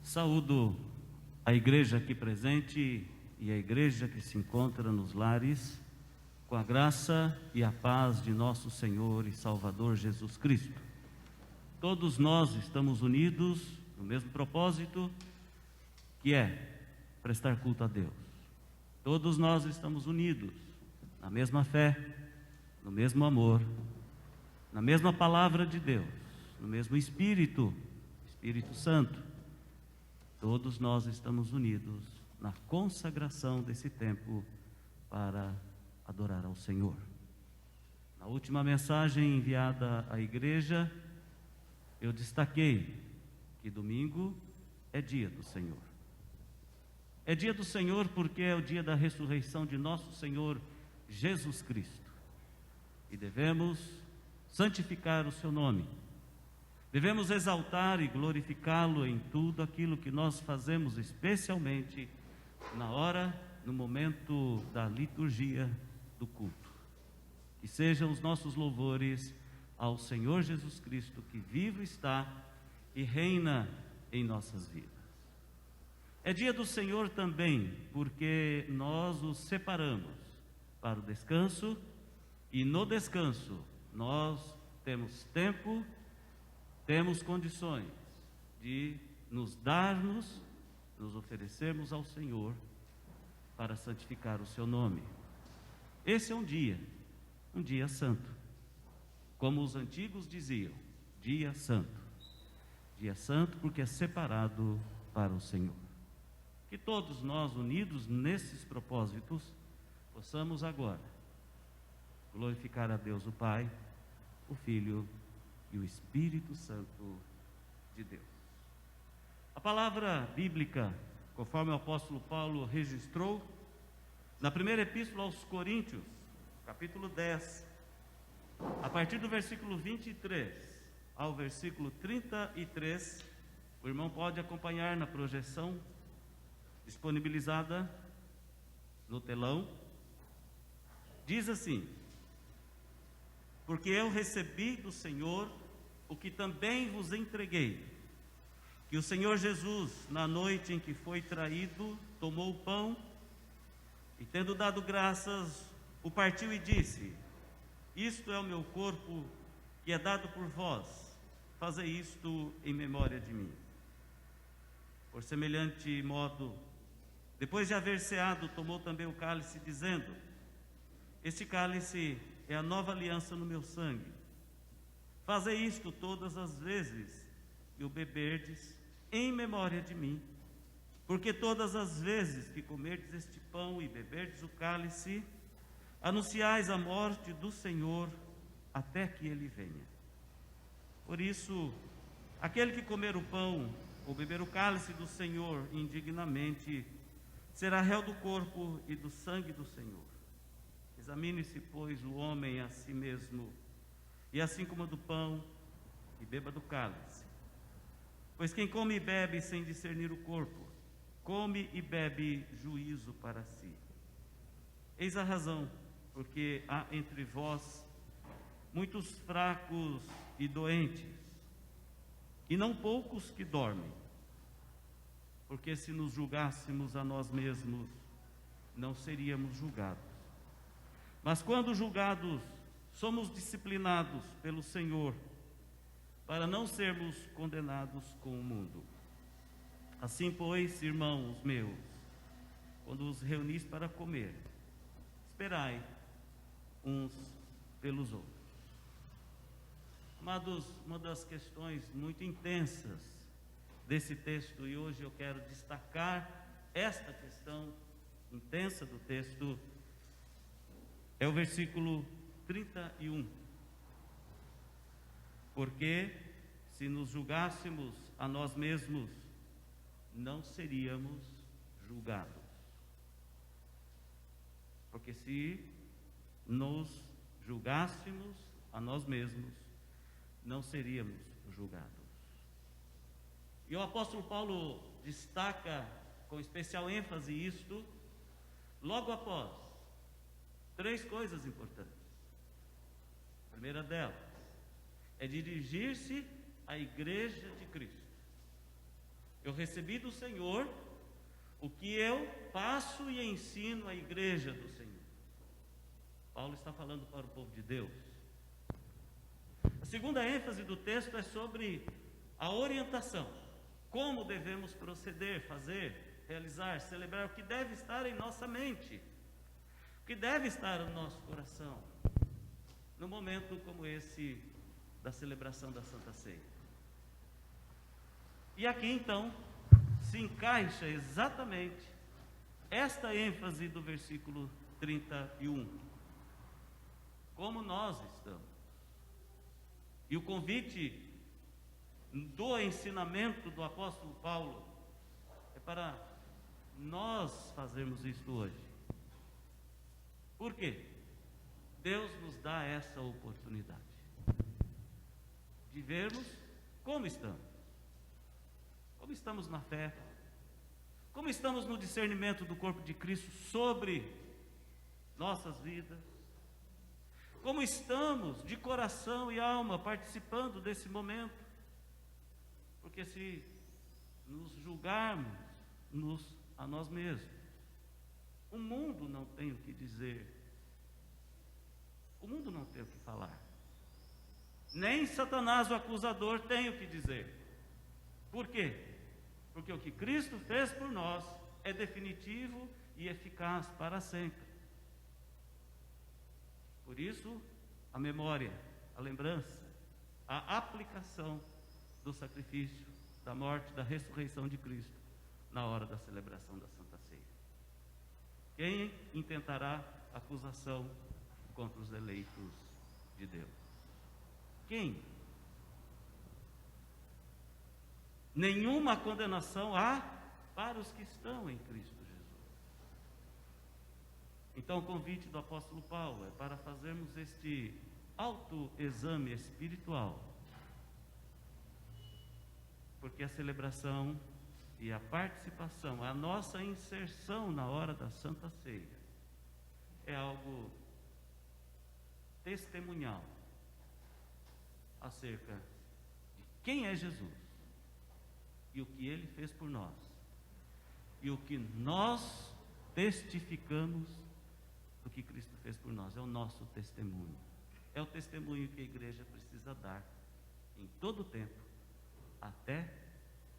Saúdo a igreja aqui presente e a igreja que se encontra nos lares, com a graça e a paz de nosso Senhor e Salvador Jesus Cristo. Todos nós estamos unidos no mesmo propósito, que é prestar culto a Deus. Todos nós estamos unidos na mesma fé, no mesmo amor, na mesma palavra de Deus, no mesmo Espírito Santo. Todos nós estamos unidos na consagração desse tempo para adorar ao Senhor. Na última mensagem enviada à igreja, eu destaquei que domingo é dia do Senhor. É dia do Senhor porque é o dia da ressurreição de nosso Senhor Jesus Cristo. E devemos santificar o seu nome. Devemos exaltar e glorificá-lo em tudo aquilo que nós fazemos, especialmente na hora, no momento da liturgia do culto. Que sejam os nossos louvores ao Senhor Jesus Cristo, que vivo está e reina em nossas vidas. É dia do Senhor também, porque nós os separamos para o descanso, e no descanso nós temos tempo, temos condições de nos oferecermos ao Senhor para santificar o seu nome. Esse é um dia santo. Como os antigos diziam, dia santo. Dia santo porque é separado para o Senhor. Que todos nós, unidos nesses propósitos, possamos agora glorificar a Deus o Pai, o Filho e o Espírito Santo de Deus. A palavra bíblica, conforme o apóstolo Paulo registrou, na primeira epístola aos Coríntios, capítulo 10, a partir do versículo 23 ao versículo 33, o irmão pode acompanhar na projeção disponibilizada no telão. Diz assim: porque eu recebi do Senhor o que também vos entreguei, que o Senhor Jesus, na noite em que foi traído, tomou o pão e, tendo dado graças, o partiu e disse: isto é o meu corpo que é dado por vós, fazei isto em memória de mim. Por semelhante modo, depois de haver ceado, tomou também o cálice, dizendo: este cálice é a nova aliança no meu sangue. Fazei isto todas as vezes que o beberdes, em memória de mim. Porque todas as vezes que comerdes este pão e beberdes o cálice, anunciais a morte do Senhor até que ele venha. Por isso, aquele que comer o pão ou beber o cálice do Senhor indignamente, será réu do corpo e do sangue do Senhor. Examine-se, pois, o homem a si mesmo, e assim coma do pão e beba do cálice. Pois quem come e bebe sem discernir o corpo, come e bebe juízo para si. Eis a razão, porque há entre vós muitos fracos e doentes, e não poucos que dormem. Porque se nos julgássemos a nós mesmos, não seríamos julgados. Mas quando julgados, somos disciplinados pelo Senhor, para não sermos condenados com o mundo. Assim, pois, irmãos meus, quando os reunis para comer, esperai uns pelos outros. Amados, uma das questões muito intensas desse texto, e hoje eu quero destacar esta questão intensa do texto, é o versículo 31. Porque se nos julgássemos a nós mesmos, não seríamos julgados. Porque se nos julgássemos a nós mesmos, não seríamos julgados. E o apóstolo Paulo destaca com especial ênfase isto, logo após 3 coisas importantes. A primeira delas é dirigir-se à igreja de Cristo. Eu recebi do Senhor o que eu passo e ensino à igreja do Senhor. Paulo está falando para o povo de Deus. A segunda ênfase do texto é sobre a orientação. Como devemos proceder, fazer, realizar, celebrar, o que deve estar em nossa mente, o que deve estar no nosso coração, num momento como esse da celebração da Santa Ceia. E aqui então se encaixa exatamente esta ênfase do versículo 31. Como nós estamos. E o convite do ensinamento do apóstolo Paulo é para nós fazermos isto hoje. Por quê? Deus nos dá essa oportunidade de vermos como estamos. Como estamos na fé, como estamos no discernimento do corpo de Cristo sobre nossas vidas, como estamos de coração e alma participando desse momento, porque se nos julgarmos a nós mesmos, o mundo não tem o que dizer, o mundo não tem o que falar, nem Satanás o acusador tem o que dizer. Por quê? Porque o que Cristo fez por nós é definitivo e eficaz para sempre. Por isso, a memória, a lembrança, a aplicação do sacrifício, da morte, da ressurreição de Cristo na hora da celebração da Santa Ceia. Quem intentará acusação contra os eleitos de Deus? Quem? Nenhuma condenação há para os que estão em Cristo Jesus. Então o convite do apóstolo Paulo é para fazermos este autoexame espiritual, porque a celebração e a participação, a nossa inserção na hora da Santa Ceia é algo testemunhal acerca de quem é Jesus e o que Ele fez por nós, e o que nós testificamos do que Cristo fez por nós. É o nosso testemunho, é o testemunho que a igreja precisa dar em todo o tempo, até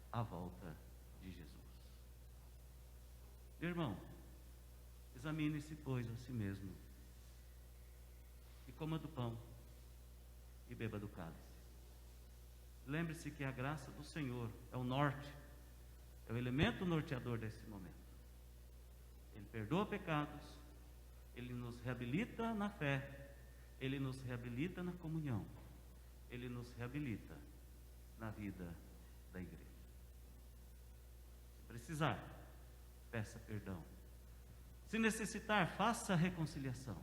a volta de Jesus. Irmão, examine-se, pois, a si mesmo, e coma do pão e beba do cálice. Lembre-se que a graça do Senhor é o norte, é o elemento norteador desse momento. Ele perdoa pecados, Ele nos reabilita na fé, Ele nos reabilita na comunhão, Ele nos reabilita na vida da igreja. Se precisar, peça perdão. Se necessitar, faça a reconciliação.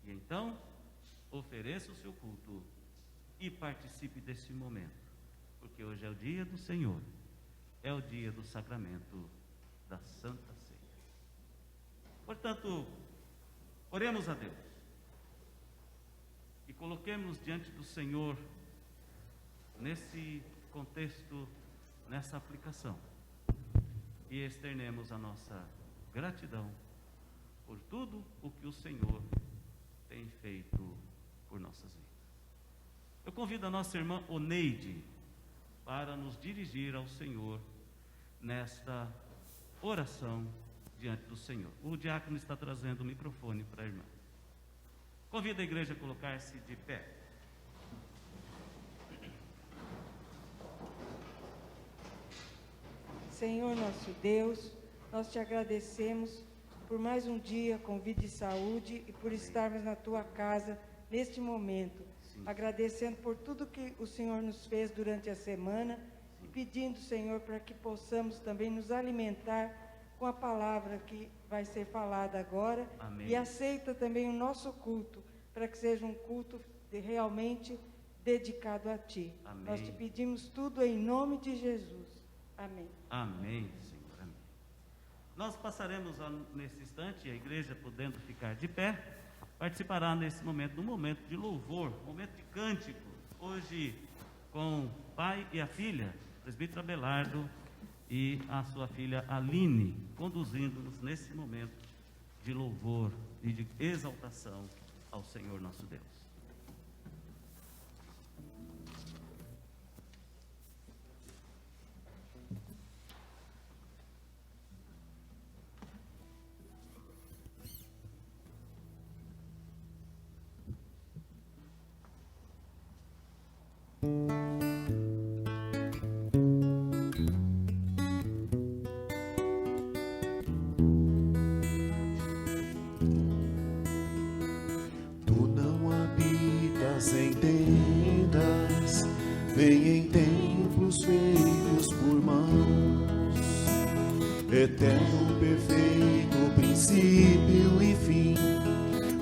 E então, ofereça o seu culto e participe desse momento, porque hoje é o dia do Senhor, é o dia do sacramento da Santa Ceia. Portanto, oremos a Deus e coloquemos diante do Senhor, nesse contexto, nessa aplicação, e externemos a nossa gratidão por tudo o que o Senhor tem feito por nossas vidas. Eu convido a nossa irmã Oneide para nos dirigir ao Senhor nesta oração diante do Senhor. O diácono está trazendo o microfone para a irmã. Convido a igreja a colocar-se de pé. Senhor nosso Deus, nós te agradecemos por mais um dia com vida e saúde e por estarmos na tua casa neste momento. Agradecendo por tudo que o Senhor nos fez durante a semana e pedindo, Senhor, para que possamos também nos alimentar com a palavra que vai ser falada agora. Amém. E aceita também o nosso culto, para que seja um culto realmente dedicado a Ti. Amém. Nós te pedimos tudo em nome de Jesus. Amém. Amém, Senhor. Amém. Nós passaremos nesse instante, a igreja podendo ficar de pé, participará nesse momento, do momento de louvor, momento de cântico, hoje com o pai e a filha, presbítero Abelardo e a sua filha Aline, conduzindo-nos nesse momento de louvor e de exaltação ao Senhor nosso Deus. Em tendas, nem em templos feitos por mãos, eterno, perfeito, princípio e fim,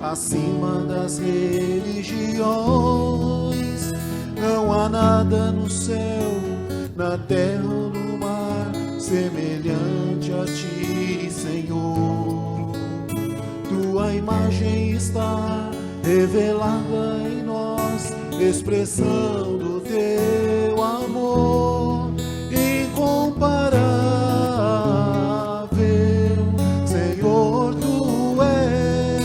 acima das religiões. Não há nada no céu, na terra ou no mar, semelhante a ti, Senhor. Tua imagem está revelada em nós, expressão do teu amor incomparável. Senhor, tu és.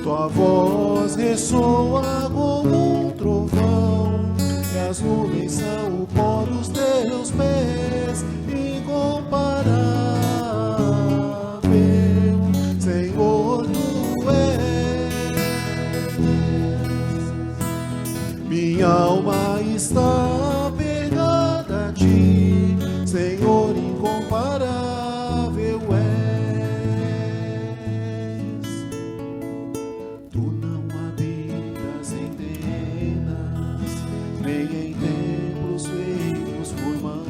Tua voz ressoa como um trovão, e as nuvens são o pó dos teus pés, incomparável. Senhor, tu és. Minha alma está apegada a ti, Senhor, incomparável és. Tu não habitas em tendas, nem em templos feitos por mão,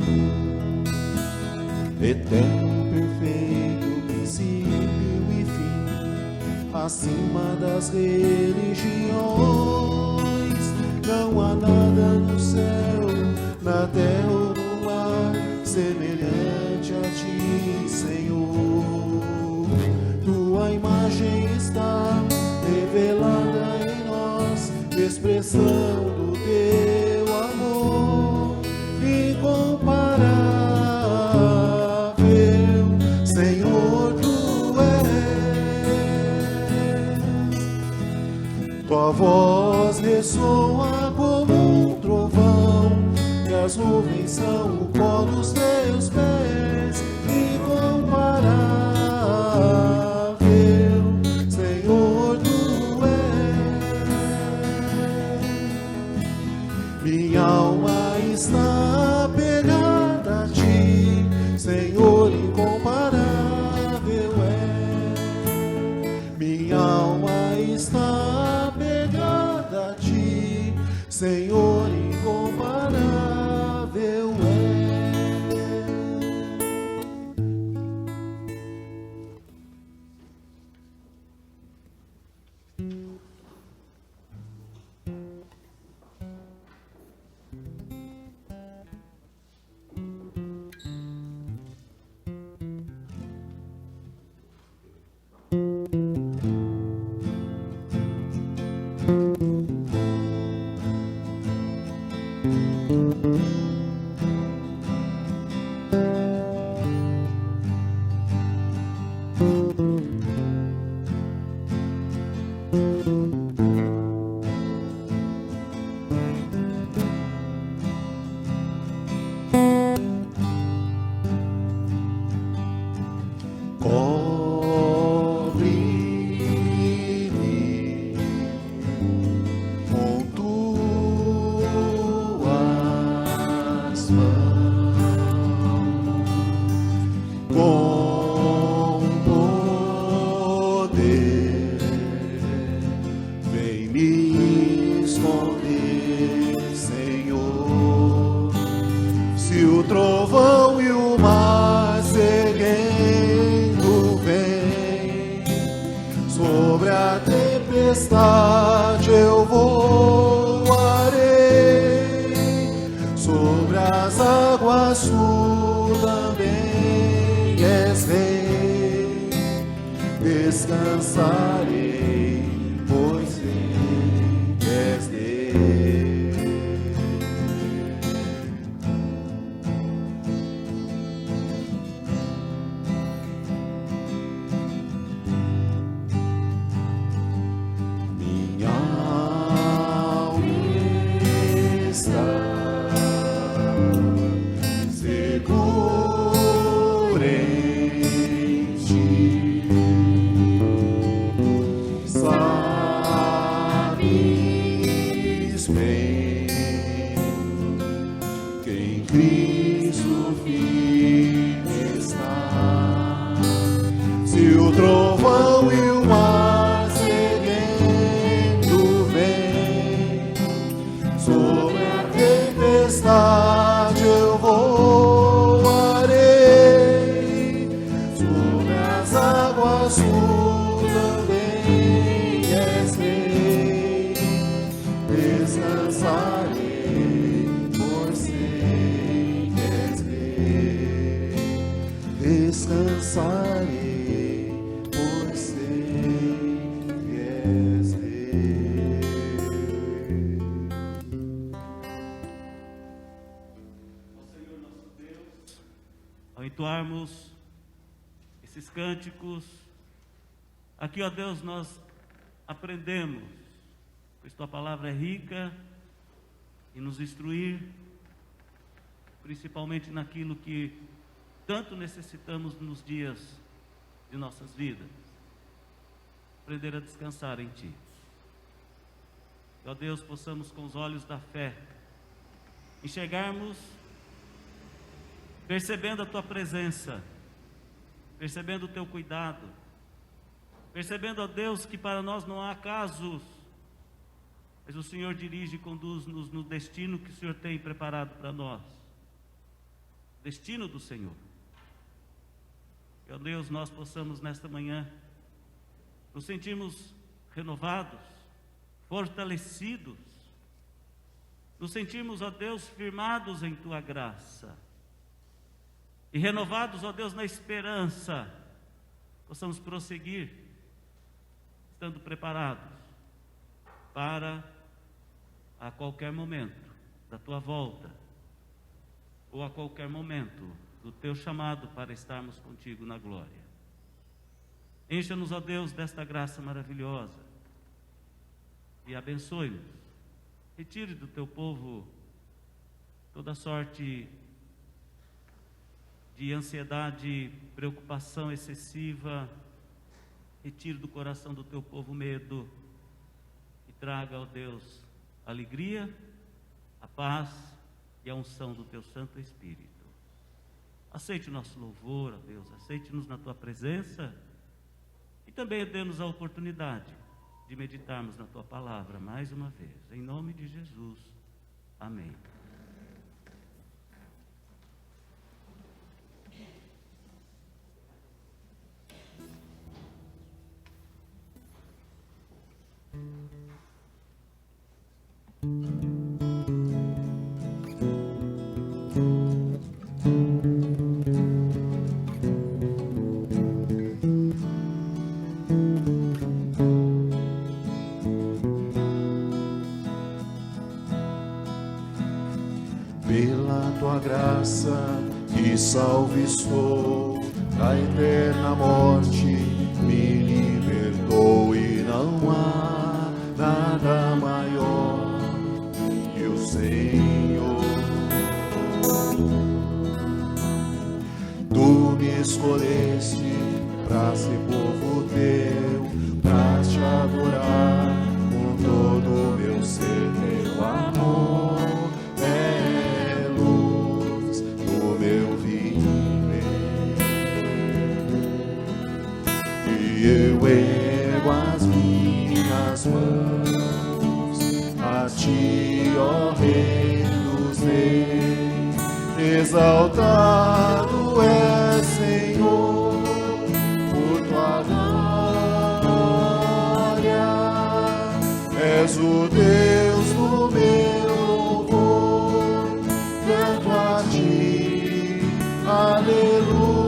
eterno, perfeito, princípio e fim, acima das religiões. Não há nada no céu, na terra ou no mar, semelhante a ti, Senhor. Tua imagem está revelada em nós, expressão do teu amor incomparável. Senhor, tu és. Tua voz ressoa como um trovão, e as nuvens são o pó dos teus pés, incomparável. Senhor, tu és. Minha alma está apegada a ti, Senhor, incomparável é. Minha alma está apegada a ti, Senhor, incomparável é. Cobre-me com tuas mãos, com poder, vem me esconder, Senhor. Se o trovão e o mar seguendo vem, sobre a tempestade eu voarei, sobre as águas tu também és rei. Descansarei, pois sei que és Deus. cânticos. Aqui, ó Deus, nós aprendemos, pois tua palavra é rica em nos instruir, principalmente naquilo que tanto necessitamos nos dias de nossas vidas. Aprender a descansar em ti. Que, ó Deus, possamos com os olhos da fé enxergarmos, percebendo a tua presença, percebendo o teu cuidado, percebendo, ó Deus, que para nós não há casos, mas o Senhor dirige e conduz-nos no destino que o Senhor tem preparado para nós. Destino do Senhor. Que, ó Deus, nós possamos nesta manhã nos sentirmos renovados, fortalecidos, nos sentirmos, ó Deus, firmados em tua graça e renovados, ó Deus, na esperança, possamos prosseguir, estando preparados para a qualquer momento da tua volta, ou a qualquer momento do teu chamado para estarmos contigo na glória. Encha-nos, ó Deus, desta graça maravilhosa e abençoe-nos. Retire do teu povo toda sorte de ansiedade, preocupação excessiva. Retire do coração do teu povo medo e traga, ó Deus, a alegria, a paz e a unção do teu Santo Espírito. Aceite o nosso louvor, ó Deus, aceite-nos na tua presença e também dê-nos a oportunidade de meditarmos na tua palavra mais uma vez. Em nome de Jesus. Amém. Pela tua graça que salve estou, da eterna morte me libertou, e não há nada maior que o Senhor. Tu me escolheste para ser povo teu, para te adorar com todo o meu ser. Teu amor é luz no meu viver, e eu ergo as minhas mãos a ti, ó Rei dos Reis. Exaltado é, Senhor, por tua glória. És o Deus do meu louvor, canto a ti, aleluia.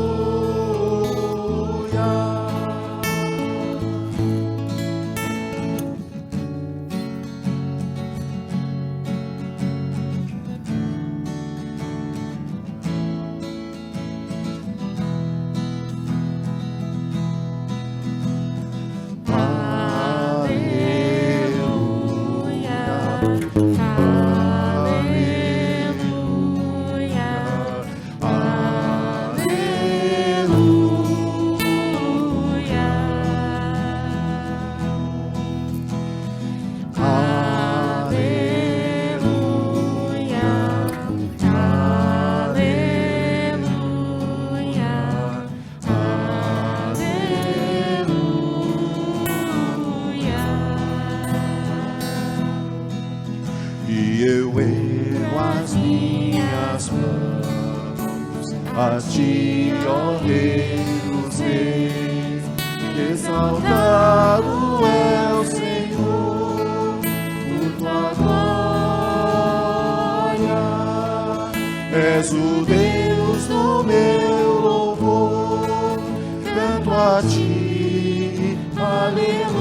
E eu ergo as minhas mãos a ti, ó Rei dos Reis. Exaltado é o Senhor por tua glória. És o Deus do meu louvor, canto a ti, aleluia.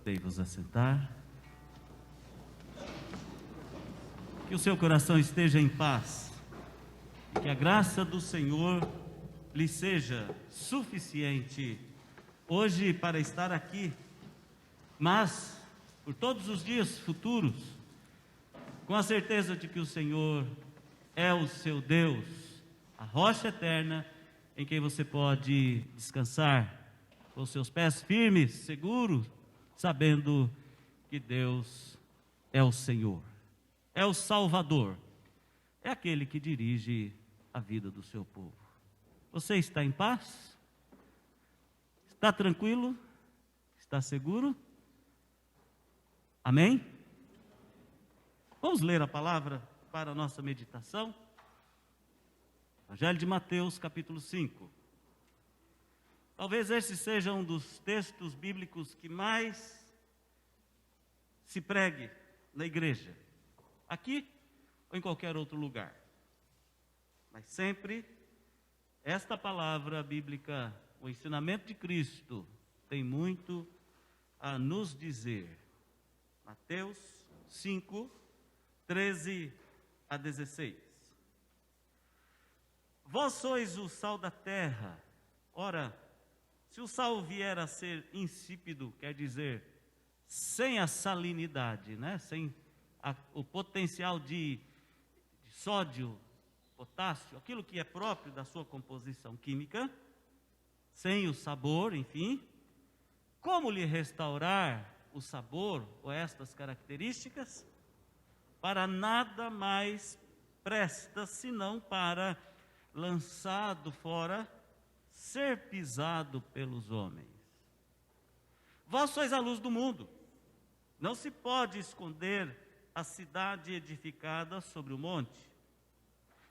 Dei-vos a sentar. Que o seu coração esteja em paz e que a graça do Senhor lhe seja suficiente hoje para estar aqui, mas por todos os dias futuros, com a certeza de que o Senhor é o seu Deus, a rocha eterna em quem você pode descansar, com os seus pés firmes, seguros, sabendo que Deus é o Senhor, é o Salvador, é aquele que dirige a vida do seu povo. Você está em paz? Está tranquilo? Está seguro? Amém? Vamos ler a palavra para a nossa meditação? Evangelho de Mateus, capítulo 5. Talvez esse seja um dos textos bíblicos que mais se pregue na igreja, aqui ou em qualquer outro lugar. Mas sempre esta palavra bíblica, o ensinamento de Cristo, tem muito a nos dizer. Mateus 5, 13 a 16. Vós sois o sal da terra. Ora, se o sal vier a ser insípido, quer dizer, sem a salinidade, sem o potencial de sódio, potássio, aquilo que é próprio da sua composição química, sem o sabor, enfim, como lhe restaurar o sabor ou estas características? Para nada mais presta senão para, lançado fora, ser pisado pelos homens. Vós sois a luz do mundo. Não se pode esconder a cidade edificada sobre o monte,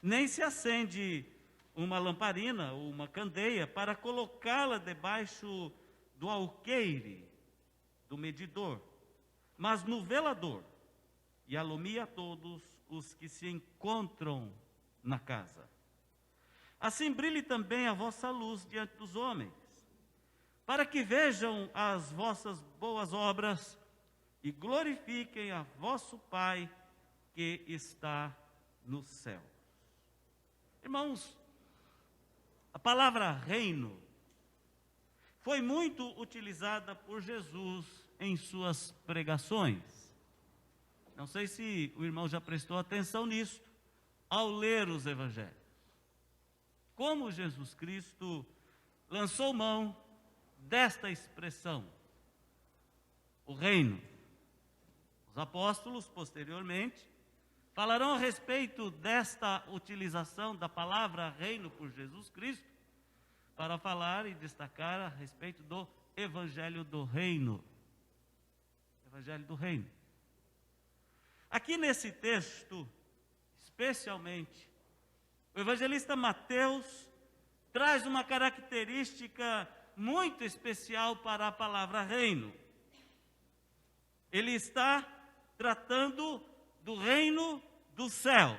nem se acende uma lamparina ou uma candeia para colocá-la debaixo do alqueire, do medidor, mas no velador, e alumia a todos os que se encontram na casa. Assim brilhe também a vossa luz diante dos homens, para que vejam as vossas boas obras e glorifiquem a vosso Pai que está no céu. Irmãos, a palavra reino foi muito utilizada por Jesus em suas pregações. Não sei se o irmão já prestou atenção nisso ao ler os evangelhos. Como Jesus Cristo lançou mão desta expressão, o reino. Os apóstolos, posteriormente, falarão a respeito desta utilização da palavra reino por Jesus Cristo, para falar e destacar a respeito do Evangelho do Reino. Evangelho do Reino. Aqui nesse texto, especialmente, o evangelista Mateus traz uma característica muito especial para a palavra reino. Ele está tratando do reino do céu.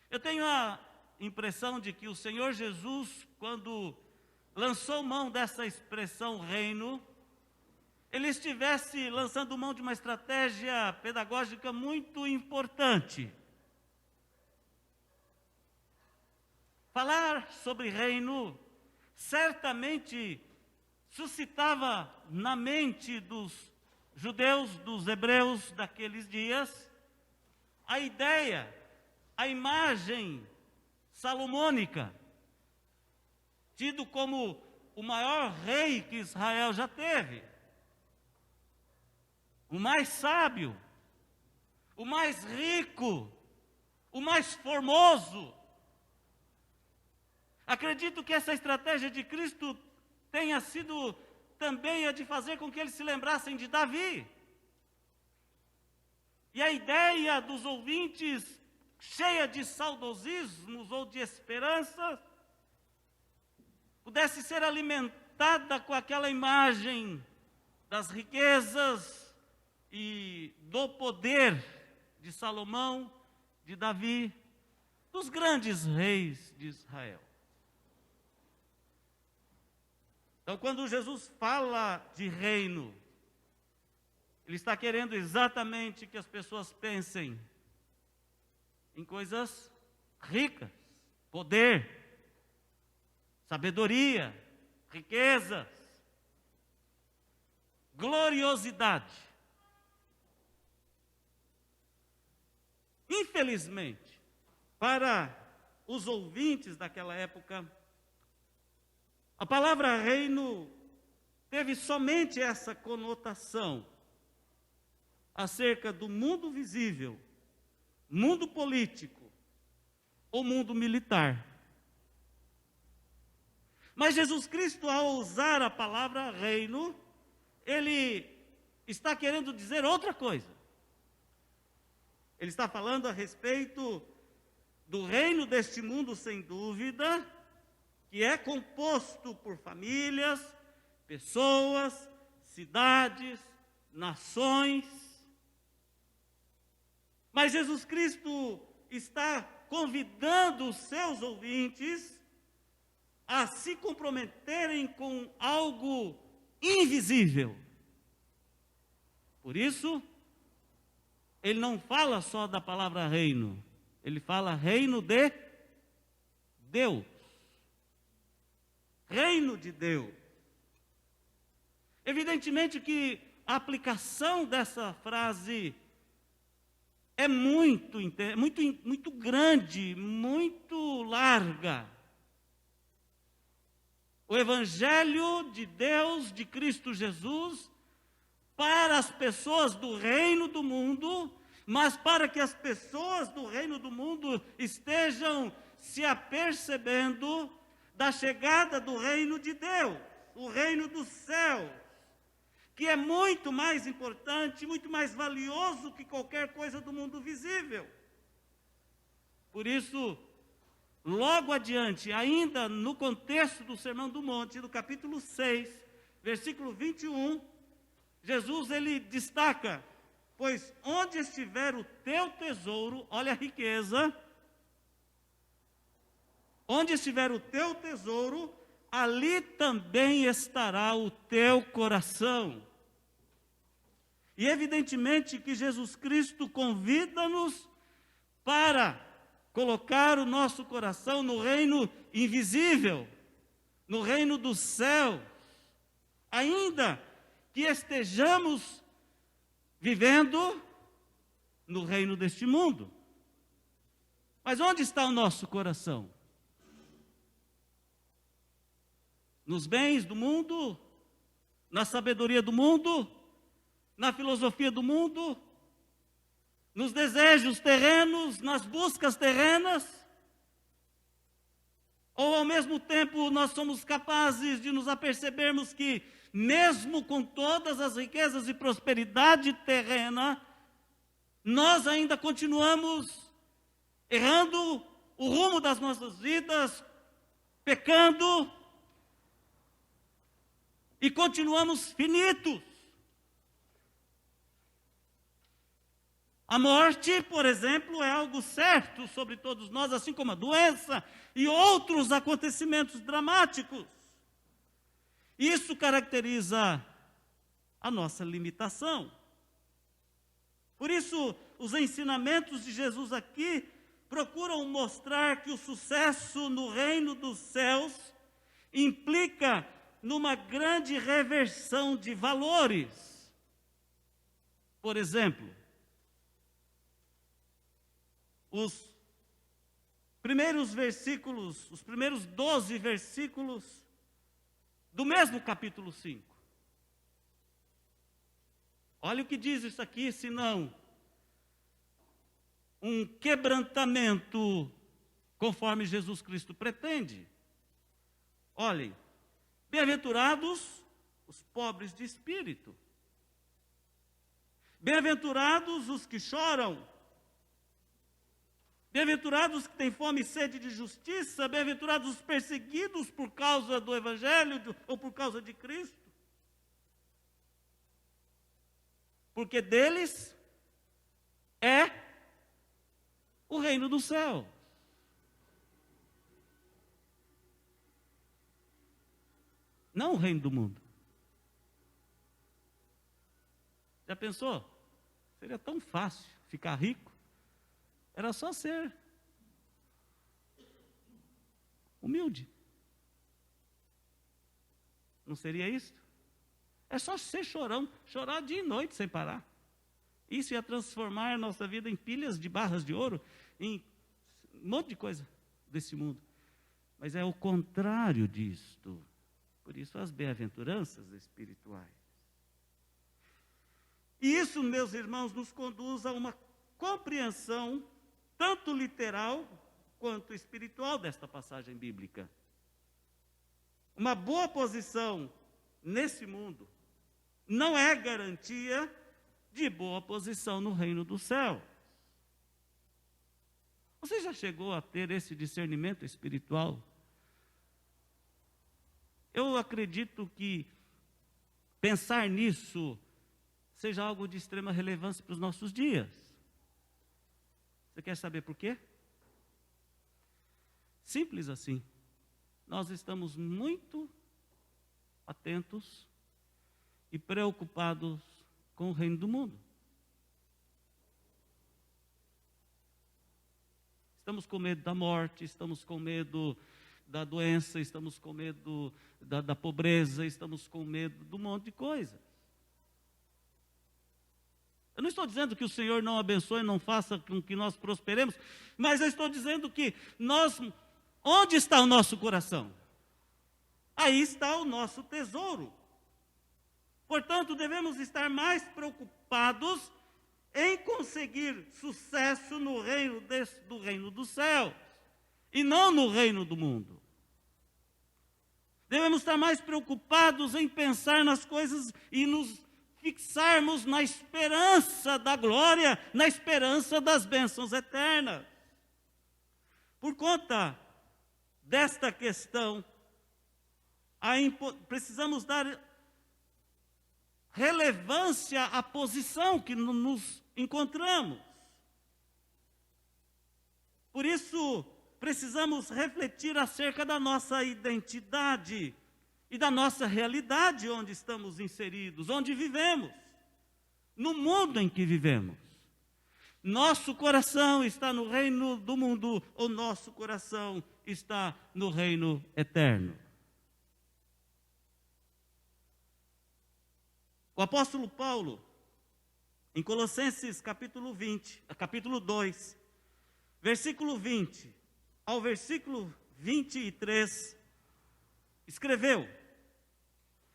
Eu tenho a impressão de que o Senhor Jesus, quando lançou mão dessa expressão reino, ele estivesse lançando mão de uma estratégia pedagógica muito importante. Falar sobre reino certamente suscitava na mente dos judeus, dos hebreus daqueles dias, a ideia, a imagem salomônica, tido como o maior rei que Israel já teve, o mais sábio, o mais rico, o mais formoso. Acredito que essa estratégia de Cristo tenha sido também a de fazer com que eles se lembrassem de Davi. E a ideia dos ouvintes, cheia de saudosismos ou de esperança, pudesse ser alimentada com aquela imagem das riquezas e do poder de Salomão, de Davi, dos grandes reis de Israel. Então, quando Jesus fala de reino, Ele está querendo exatamente que as pessoas pensem em coisas ricas, poder, sabedoria, riquezas, gloriosidade. Infelizmente, para os ouvintes daquela época, a palavra reino teve somente essa conotação acerca do mundo visível, mundo político ou mundo militar. Mas Jesus Cristo, ao usar a palavra reino, Ele está querendo dizer outra coisa. Ele está falando a respeito do reino deste mundo, sem dúvida, que é composto por famílias, pessoas, cidades, nações. Mas Jesus Cristo está convidando os seus ouvintes a se comprometerem com algo invisível. Por isso, Ele não fala só da palavra reino, Ele fala reino de Deus. Reino de Deus. Evidentemente que a aplicação dessa frase é muito grande, muito larga. O Evangelho de Deus, de Cristo Jesus, para as pessoas do reino do mundo, mas para que as pessoas do reino do mundo estejam se apercebendo da chegada do reino de Deus, o reino dos céus, que é muito mais importante, muito mais valioso que qualquer coisa do mundo visível. Por isso, logo adiante, ainda no contexto do Sermão do Monte, no capítulo 6, versículo 21, Jesus ele destaca: pois onde estiver o teu tesouro, olha a riqueza, onde estiver o teu tesouro, ali também estará o teu coração. E evidentemente que Jesus Cristo convida-nos para colocar o nosso coração no reino invisível, no reino do céu, ainda que estejamos vivendo no reino deste mundo. Mas onde está o nosso coração? Nos bens do mundo? Na sabedoria do mundo? Na filosofia do mundo? Nos desejos terrenos? Nas buscas terrenas? Ou ao mesmo tempo nós somos capazes de nos apercebermos que, mesmo com todas as riquezas e prosperidade terrena, nós ainda continuamos errando o rumo das nossas vidas, pecando, e continuamos finitos. A morte, por exemplo, é algo certo sobre todos nós, assim como a doença e outros acontecimentos dramáticos. Isso caracteriza a nossa limitação. Por isso, os ensinamentos de Jesus aqui procuram mostrar que o sucesso no reino dos céus implica numa grande reversão de valores. Por exemplo, os primeiros 12 versículos do mesmo capítulo 5. Olha o que diz isso aqui, senão um quebrantamento conforme Jesus Cristo pretende. Olhem, bem-aventurados os pobres de espírito, bem-aventurados os que choram, bem-aventurados os que têm fome e sede de justiça, bem-aventurados os perseguidos por causa do Evangelho ou por causa de Cristo, porque deles é reino do céu. Não o reino do mundo. Já pensou? Seria tão fácil ficar rico. Era só ser humilde. Não seria isso? É só ser chorão, chorar dia e noite sem parar. Isso ia transformar a nossa vida em pilhas de barras de ouro, em um monte de coisa desse mundo. Mas é o contrário disto. Por isso as bem-aventuranças espirituais. E isso, meus irmãos, nos conduz a uma compreensão tanto literal quanto espiritual desta passagem bíblica. Uma boa posição nesse mundo não é garantia de boa posição no reino do céu. Você já chegou a ter esse discernimento espiritual? Eu acredito que pensar nisso seja algo de extrema relevância para os nossos dias. Você quer saber por quê? Simples assim. Nós estamos muito atentos e preocupados com o reino do mundo. Estamos com medo da morte, estamos com medo da doença, estamos com medo da pobreza, estamos com medo de um monte de coisa. Eu não estou dizendo que o Senhor não abençoe, não faça com que nós prosperemos, mas eu estou dizendo que onde está o nosso coração? Aí está o nosso tesouro. Portanto, devemos estar mais preocupados em conseguir sucesso no reino do reino dos céus, e não no reino do mundo. Devemos estar mais preocupados em pensar nas coisas e nos fixarmos na esperança da glória, na esperança das bênçãos eternas. Por conta desta questão, precisamos dar relevância à posição que nos encontramos. Por isso, precisamos refletir acerca da nossa identidade e da nossa realidade onde estamos inseridos, onde vivemos, no mundo em que vivemos. Nosso coração está no reino do mundo ou nosso coração está no reino eterno? O apóstolo Paulo, em Colossenses capítulo 2, versículo 20 ao versículo 23, escreveu: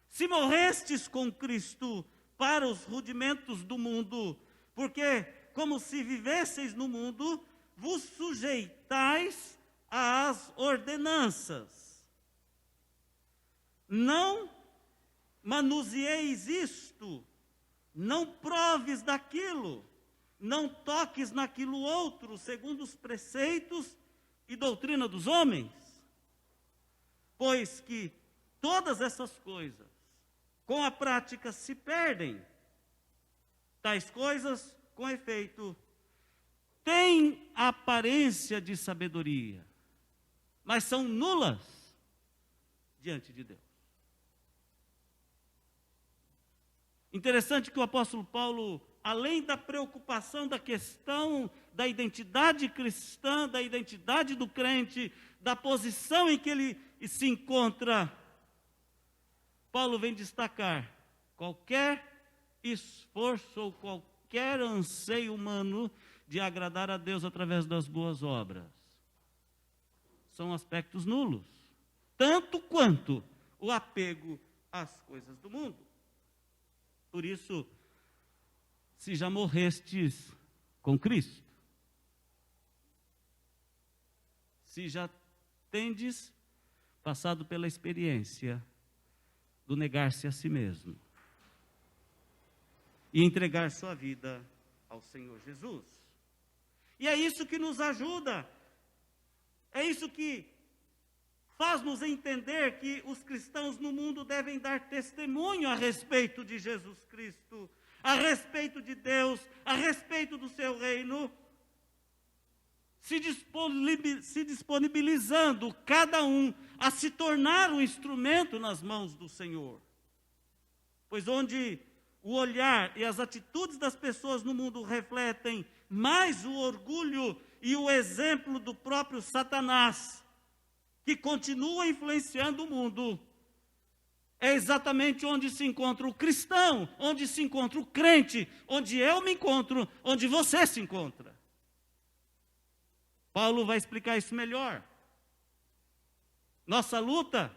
se morrestes com Cristo para os rudimentos do mundo, porque, como se vivesseis no mundo, vos sujeitais às ordenanças. Não manuseeis isto, não proves daquilo, não toques naquilo outro, segundo os preceitos e doutrina dos homens, pois que todas essas coisas, com a prática, se perdem. Tais coisas, com efeito, têm a aparência de sabedoria, mas são nulas diante de Deus. Interessante que o apóstolo Paulo, além da preocupação da questão da identidade cristã, da identidade do crente, da posição em que ele se encontra, Paulo vem destacar qualquer esforço ou qualquer anseio humano de agradar a Deus através das boas obras. São aspectos nulos, tanto quanto o apego às coisas do mundo. Por isso, se já morrestes com Cristo, se já tendes passado pela experiência do negar-se a si mesmo e entregar sua vida ao Senhor Jesus. E é isso que nos ajuda, é isso que faz-nos entender que os cristãos no mundo devem dar testemunho a respeito de Jesus Cristo, a respeito de Deus, a respeito do seu reino, se disponibilizando cada um a se tornar um instrumento nas mãos do Senhor. Pois onde o olhar e as atitudes das pessoas no mundo refletem mais o orgulho e o exemplo do próprio Satanás, que continua influenciando o mundo, é exatamente onde se encontra o cristão, onde se encontra o crente, onde eu me encontro, onde você se encontra. Paulo vai explicar isso melhor. Nossa luta,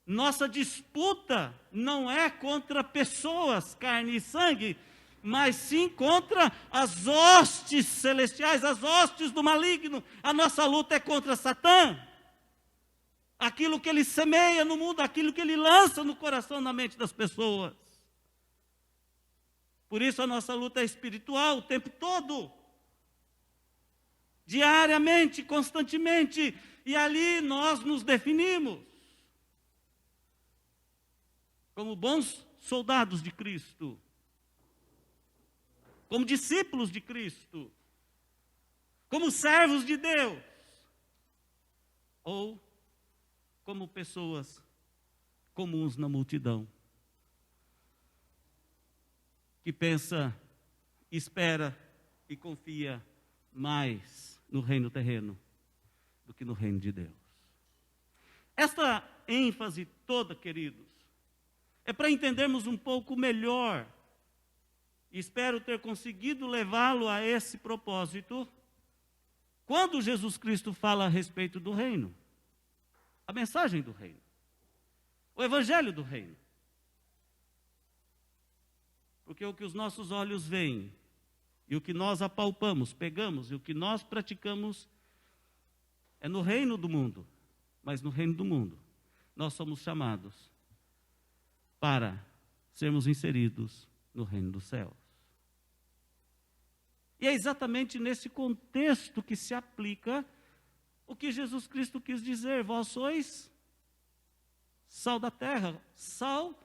nossa disputa não é contra pessoas, carne e sangue, mas sim contra as hostes celestiais, as hostes do maligno. A nossa luta é contra Satã. Aquilo que ele semeia no mundo, aquilo que ele lança no coração, na mente das pessoas. Por isso a nossa luta é espiritual o tempo todo. Diariamente, constantemente. E ali nós nos definimos como bons soldados de Cristo, como discípulos de Cristo, como servos de Deus, ou como pessoas comuns na multidão, que pensa, espera e confia mais no reino terreno do que no reino de Deus. Esta ênfase toda, queridos, é para entendermos um pouco melhor, e espero ter conseguido levá-lo a esse propósito, quando Jesus Cristo fala a respeito do reino, a mensagem do reino, o evangelho do reino. Porque o que os nossos olhos veem, e o que nós apalpamos, pegamos, e o que nós praticamos, é no reino do mundo. Mas no reino do mundo, nós somos chamados para sermos inseridos no reino dos céus. E é exatamente nesse contexto que se aplica o que Jesus Cristo quis dizer: vós sois sal da terra. Sal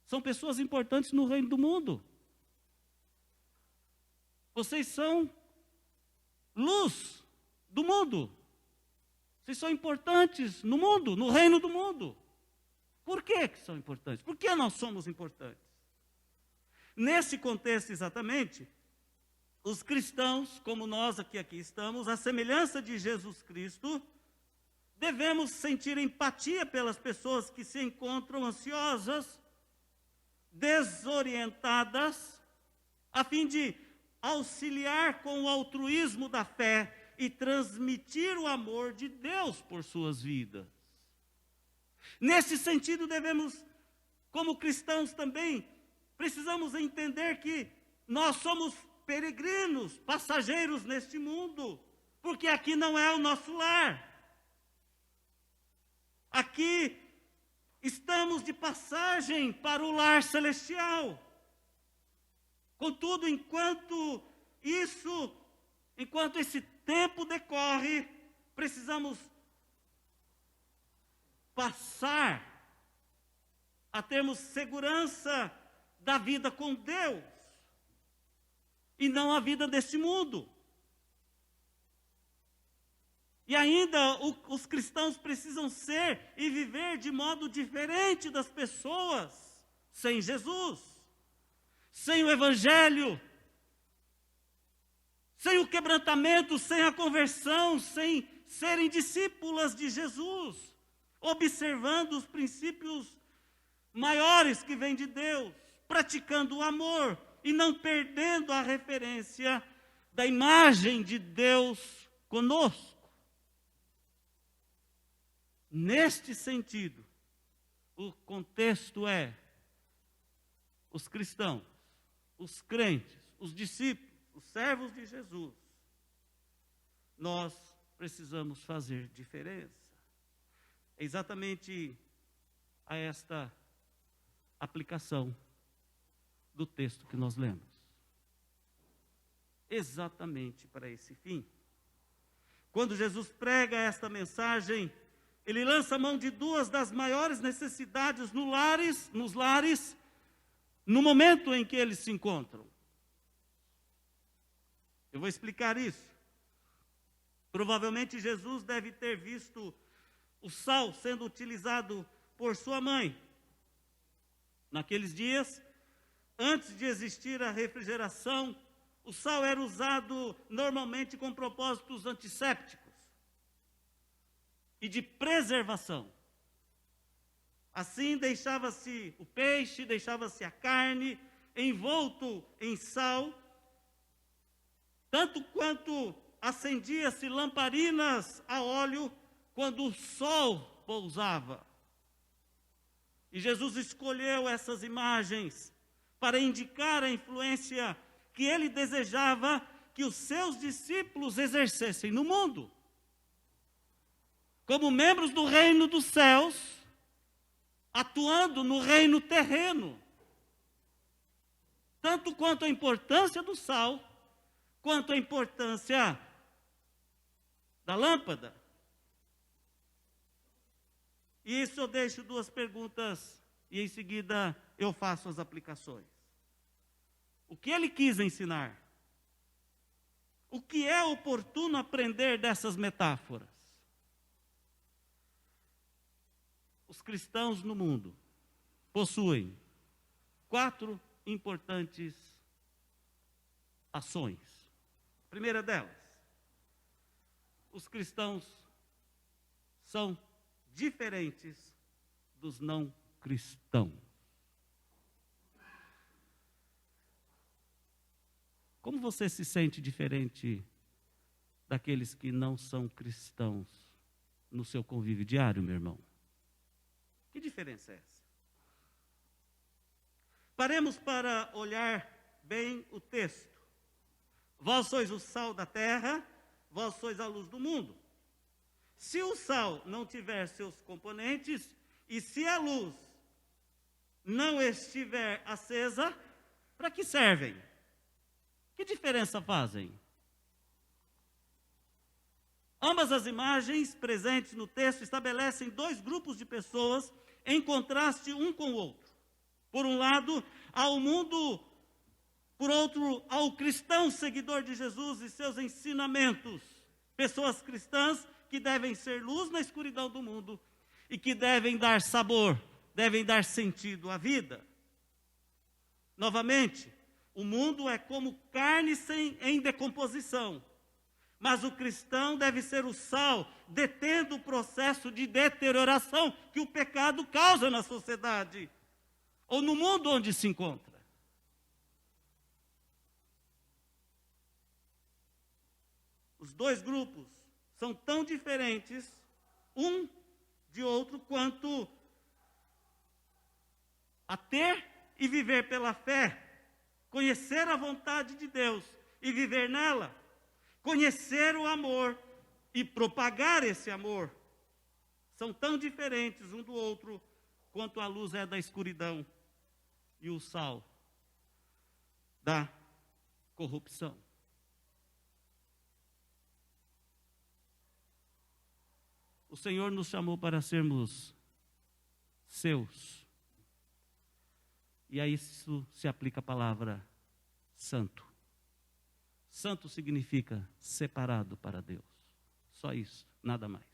são pessoas importantes no reino do mundo. Vocês são luz do mundo. Vocês são importantes no mundo, no reino do mundo. Por que são importantes? Por que nós somos importantes? Nesse contexto exatamente, os cristãos, como nós aqui estamos, à semelhança de Jesus Cristo, devemos sentir empatia pelas pessoas que se encontram ansiosas, desorientadas, a fim de auxiliar com o altruísmo da fé e transmitir o amor de Deus por suas vidas. Nesse sentido, devemos, como cristãos também, precisamos entender que nós somos peregrinos, passageiros neste mundo, porque aqui não é o nosso lar. Aqui estamos de passagem para o lar celestial. Contudo, enquanto esse tempo decorre, precisamos passar a termos segurança da vida com Deus, e não a vida deste mundo. E ainda os cristãos precisam ser e viver de modo diferente das pessoas sem Jesus, sem o Evangelho, sem o quebrantamento, sem a conversão, sem serem discípulas de Jesus, observando os princípios maiores que vêm de Deus, praticando o amor e não perdendo a referência da imagem de Deus conosco. Neste sentido, o contexto é os cristãos, os crentes, os discípulos, os servos de Jesus. Nós precisamos fazer diferença. É exatamente a esta aplicação do texto que nós lemos. Exatamente para esse fim. Quando Jesus prega esta mensagem, ele lança mão de duas das maiores necessidades nos lares, no momento em que eles se encontram. Eu vou explicar isso. Provavelmente Jesus deve ter visto o sal sendo utilizado por sua mãe. Naqueles dias, antes de existir a refrigeração, o sal era usado normalmente com propósitos antissépticos e de preservação. Assim, deixava-se o peixe, deixava-se a carne envolto em sal, tanto quanto acendia-se lamparinas a óleo quando o sol pousava. E Jesus escolheu essas imagens para indicar a influência que ele desejava que os seus discípulos exercessem no mundo. Como membros do reino dos céus, atuando no reino terreno. Tanto quanto a importância do sal, quanto a importância da lâmpada. E isso eu deixo duas perguntas e em seguida eu faço as aplicações. O que ele quis ensinar? O que é oportuno aprender dessas metáforas? Os cristãos no mundo possuem 4 importantes ações. A primeira delas, os cristãos são diferentes dos não cristãos. Como você se sente diferente daqueles que não são cristãos no seu convívio diário, meu irmão? Que diferença é essa? Paremos para olhar bem o texto. Vós sois o sal da terra, vós sois a luz do mundo. Se o sal não tiver seus componentes, e se a luz não estiver acesa, para que servem? Que diferença fazem? Ambas as imagens presentes no texto estabelecem 2 grupos de pessoas em contraste um com o outro. Por um lado, ao mundo, por outro, ao cristão seguidor de Jesus e seus ensinamentos. Pessoas cristãs que devem ser luz na escuridão do mundo e que devem dar sabor, devem dar sentido à vida. Novamente, o mundo é como carne em decomposição, mas o cristão deve ser o sal, detendo o processo de deterioração que o pecado causa na sociedade, ou no mundo onde se encontra. Os 2 grupos são tão diferentes, um de outro, quanto a ter e viver pela fé, conhecer a vontade de Deus e viver nela, conhecer o amor e propagar esse amor. São tão diferentes um do outro, quanto a luz é da escuridão e o sal da corrupção. O Senhor nos chamou para sermos seus. E a isso se aplica a palavra santo. Santo significa separado para Deus. Só isso, nada mais.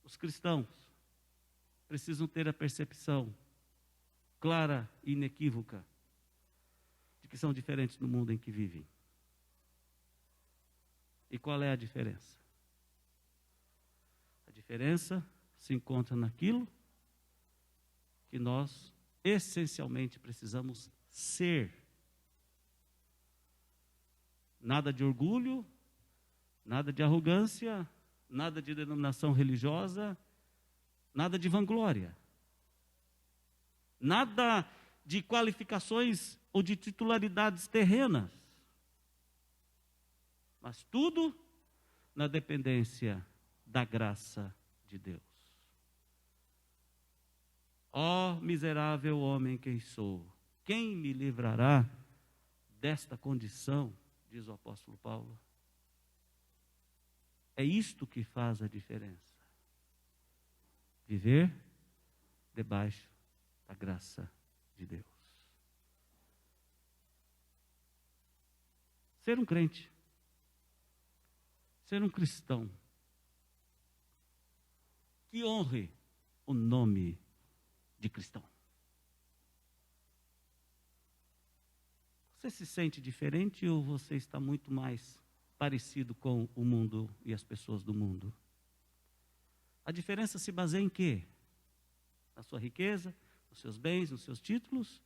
Os cristãos precisam ter a percepção clara e inequívoca de que são diferentes do mundo em que vivem. E qual é a diferença? A diferença se encontra naquilo que nós essencialmente precisamos ser. Nada de orgulho, nada de arrogância, nada de denominação religiosa, nada de vanglória. Nada de qualificações ou de titularidades terrenas. Mas tudo na dependência da graça de Deus. Ó miserável homem quem sou, quem me livrará desta condição, diz o apóstolo Paulo. É isto que faz a diferença. Viver debaixo da graça de Deus. ser um crente, ser um cristão, que honre o nome de cristão. Você se sente diferente ou você está muito mais parecido com o mundo e as pessoas do mundo? A diferença se baseia em quê? Na sua riqueza, nos seus bens, nos seus títulos?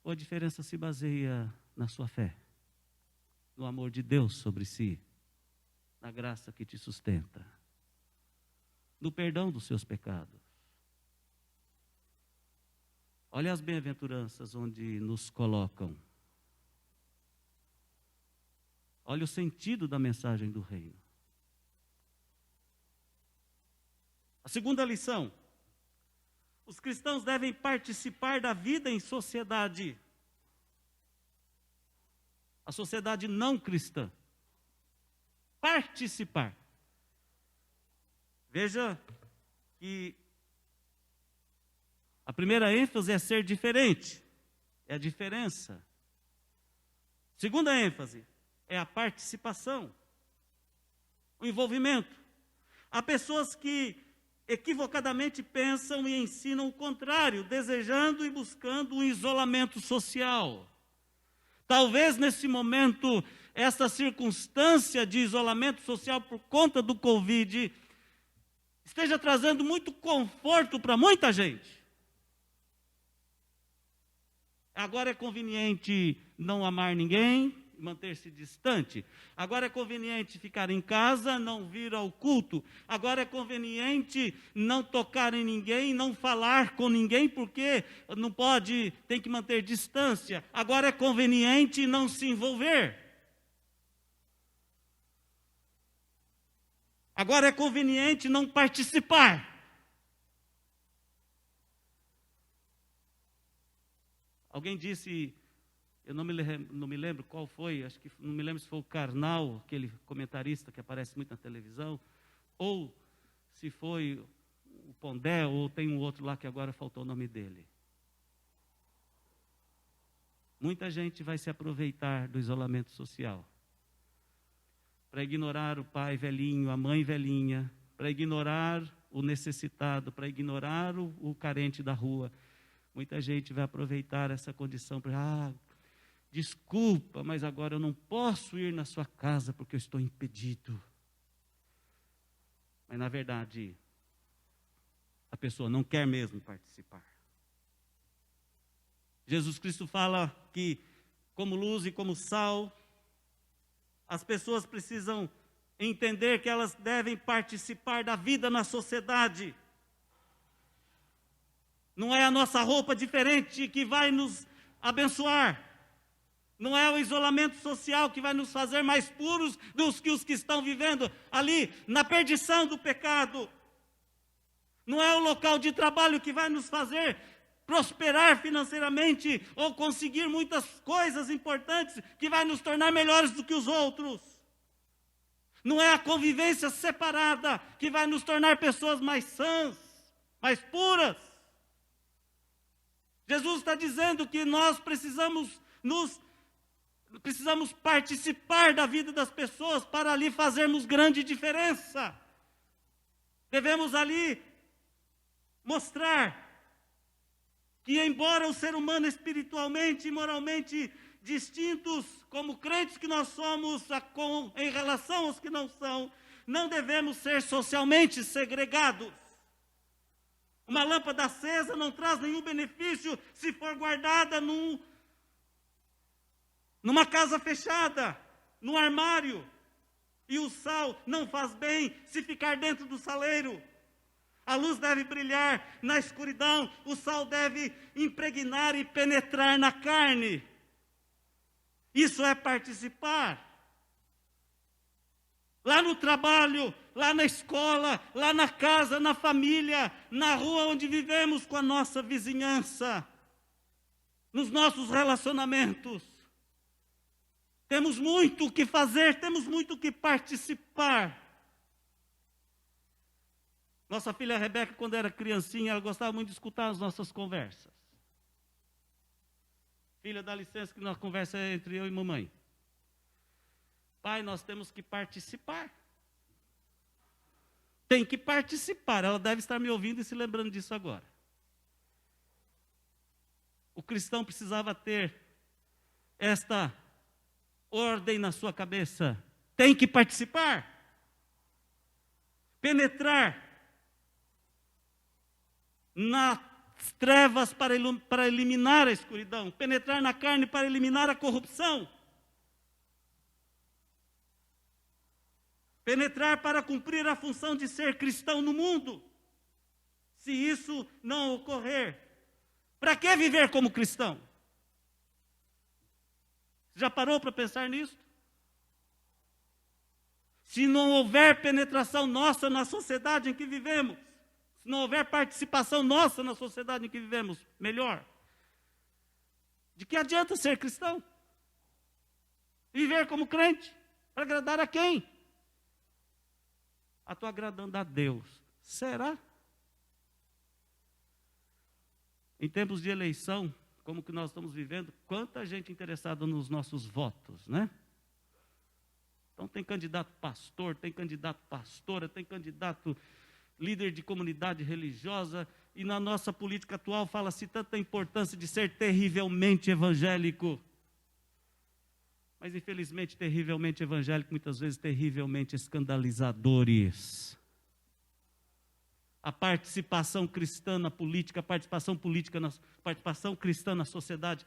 Ou a diferença se baseia na sua fé, no amor de Deus sobre si, na graça que te sustenta, no perdão dos seus pecados? Olha as bem-aventuranças onde nos colocam. Olha o sentido da mensagem do reino. A segunda lição: os cristãos devem participar da vida em sociedade. A sociedade não cristã. Participar. Veja que a primeira ênfase é ser diferente, é a diferença. Segunda ênfase é a participação, o envolvimento. Há pessoas que equivocadamente pensam e ensinam o contrário, desejando e buscando um isolamento social. Talvez nesse momento, essa circunstância de isolamento social por conta do Covid esteja trazendo muito conforto para muita gente. Agora é conveniente não amar ninguém, manter-se distante. Agora é conveniente ficar em casa, não vir ao culto. Agora é conveniente não tocar em ninguém, não falar com ninguém, porque não pode, tem que manter distância. Agora é conveniente não se envolver. Agora é conveniente não participar. Alguém disse, eu não me lembro qual foi, acho que não me lembro se foi o Karnal, aquele comentarista que aparece muito na televisão, ou se foi o Pondé, ou tem um outro lá que agora faltou o nome dele. Muita gente vai se aproveitar do isolamento social para ignorar o pai velhinho, a mãe velhinha, para ignorar o necessitado, para ignorar o carente da rua. Muita gente vai aproveitar essa condição para, desculpa, mas agora eu não posso ir na sua casa porque eu estou impedido. Mas, na verdade, a pessoa não quer mesmo participar. Jesus Cristo fala que, como luz e como sal, as pessoas precisam entender que elas devem participar da vida na sociedade. Não é a nossa roupa diferente que vai nos abençoar. Não é o isolamento social que vai nos fazer mais puros do que os que estão vivendo ali na perdição do pecado. Não é o local de trabalho que vai nos fazer prosperar financeiramente ou conseguir muitas coisas importantes que vai nos tornar melhores do que os outros. Não é a convivência separada que vai nos tornar pessoas mais sãs, mais puras. Jesus está dizendo que nós precisamos participar da vida das pessoas para ali fazermos grande diferença. Devemos ali mostrar que, embora o ser humano espiritualmente e moralmente distintos, como crentes que nós somos em relação aos que não são, não devemos ser socialmente segregados. Uma lâmpada acesa não traz nenhum benefício se for guardada numa casa fechada, num armário. E o sal não faz bem se ficar dentro do saleiro. A luz deve brilhar na escuridão, o sal deve impregnar e penetrar na carne. Isso é participar. Lá no trabalho, lá na escola, lá na casa, na família, na rua onde vivemos com a nossa vizinhança, nos nossos relacionamentos. Temos muito o que fazer, temos muito o que participar. Nossa filha Rebeca, quando era criancinha, ela gostava muito de escutar as nossas conversas. Filha, dá licença que nossa conversa é entre eu e mamãe. pai, nós temos que participar. Tem que participar. Ela deve estar me ouvindo e se lembrando disso agora. O cristão precisava ter esta ordem na sua cabeça. Tem que participar. Penetrar nas trevas para eliminar a escuridão. Penetrar na carne para eliminar a corrupção. Penetrar para cumprir a função de ser cristão no mundo. Se isso não ocorrer, para que viver como cristão? Já parou para pensar nisso? Se não houver penetração nossa na sociedade em que vivemos, se não houver participação nossa na sociedade em que vivemos, melhor, de que adianta ser cristão? Viver como crente? Para agradar a quem? Estou agradando a Deus. Será? Em tempos de eleição, como que nós estamos vivendo, quanta gente interessada nos nossos votos, né? Então tem candidato pastor, tem candidato pastora, tem candidato líder de comunidade religiosa, e na nossa política atual fala-se tanta importância de ser terrivelmente evangélico. Mas infelizmente terrivelmente evangélico, muitas vezes terrivelmente escandalizadores. A participação cristã na política, a participação cristã na sociedade,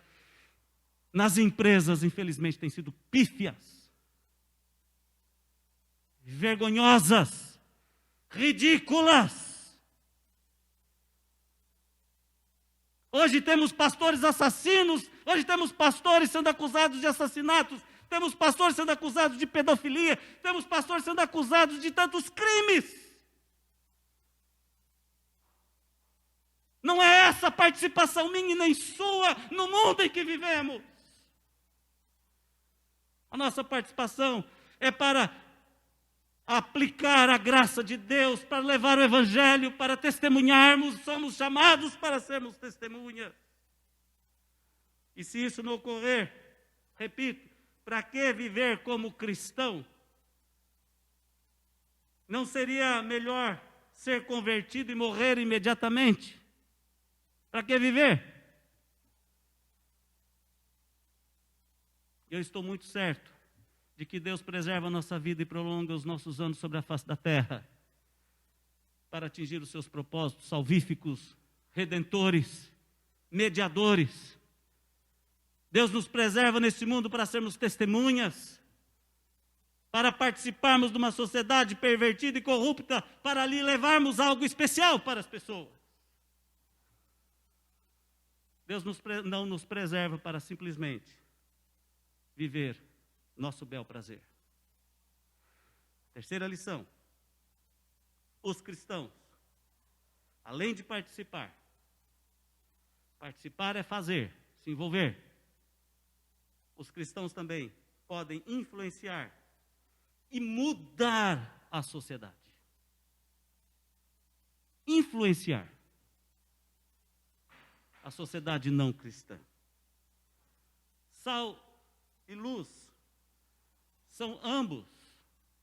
nas empresas, infelizmente, tem sido pífias, vergonhosas, ridículas. Hoje temos pastores assassinos, hoje temos pastores sendo acusados de assassinatos, temos pastores sendo acusados de pedofilia, temos pastores sendo acusados de tantos crimes. Não é essa a participação minha e nem sua no mundo em que vivemos. A nossa participação é para aplicar a graça de Deus, para levar o Evangelho, para testemunharmos, somos chamados para sermos testemunhas. E se isso não ocorrer, repito, para que viver como cristão? Não seria melhor ser convertido e morrer imediatamente? Para que viver? Eu estou muito certo de que Deus preserva a nossa vida e prolonga os nossos anos sobre a face da terra, para atingir os seus propósitos salvíficos, redentores, mediadores. Deus nos preserva neste mundo para sermos testemunhas, para participarmos de uma sociedade pervertida e corrupta, para ali levarmos algo especial para as pessoas. Deus não nos preserva para simplesmente viver nosso bel prazer. Terceira lição. Os cristãos, além de participar, participar é fazer, se envolver. Os cristãos também podem influenciar e mudar a sociedade. Influenciar a sociedade não cristã. Sal e luz são ambos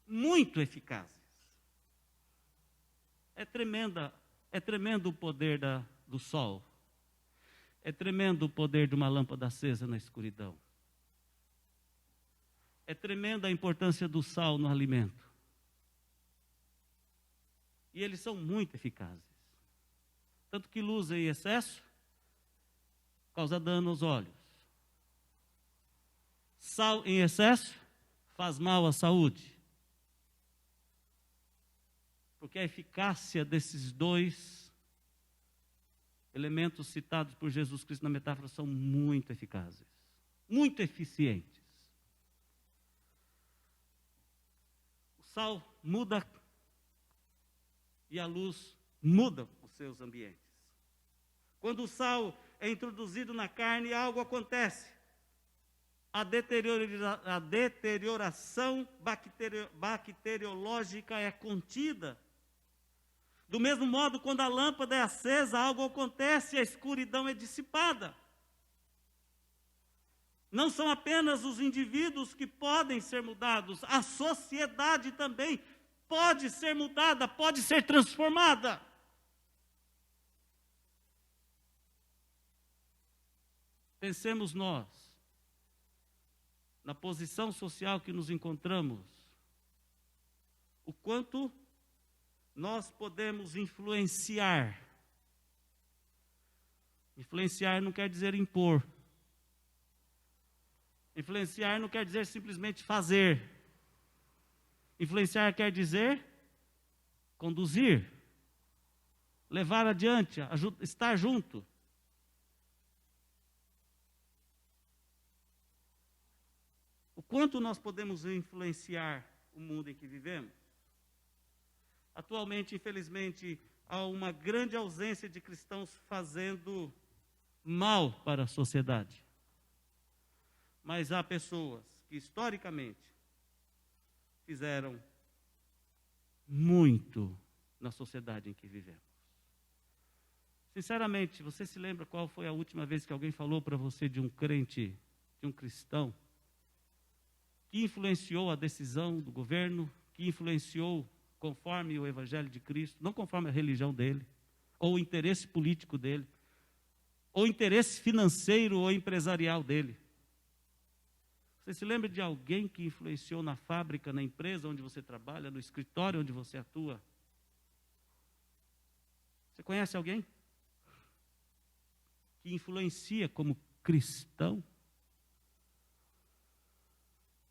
muito eficazes. É tremendo o poder do sol. É tremendo o poder de uma lâmpada acesa na escuridão. É tremenda a importância do sal no alimento. E eles são muito eficazes. Tanto que luz em excesso causa dano aos olhos. Sal em excesso faz mal à saúde. Porque a eficácia desses dois elementos citados por Jesus Cristo na metáfora são muito eficazes, muito eficientes. O sal muda e a luz muda os seus ambientes. Quando o sal é introduzido na carne, algo acontece. A deterioração bacteriológica é contida. Do mesmo modo, quando a lâmpada é acesa, algo acontece e a escuridão é dissipada. Não são apenas os indivíduos que podem ser mudados, a sociedade também pode ser mudada, pode ser transformada. Pensemos nós, na posição social que nos encontramos, o quanto nós podemos influenciar. Influenciar não quer dizer impor. Influenciar não quer dizer simplesmente fazer. Influenciar quer dizer conduzir, levar adiante, estar junto. O quanto nós podemos influenciar o mundo em que vivemos? Atualmente, infelizmente, há uma grande ausência de cristãos fazendo mal para a sociedade. Mas há pessoas que, historicamente, fizeram muito na sociedade em que vivemos. Sinceramente, você se lembra qual foi a última vez que alguém falou para você de um crente, de um cristão, que influenciou a decisão do governo, que influenciou conforme o Evangelho de Cristo, não conforme a religião dele, ou o interesse político dele, ou o interesse financeiro ou empresarial dele? Você se lembra de alguém que influenciou na fábrica, na empresa onde você trabalha, no escritório onde você atua? Você conhece alguém que influencia como cristão?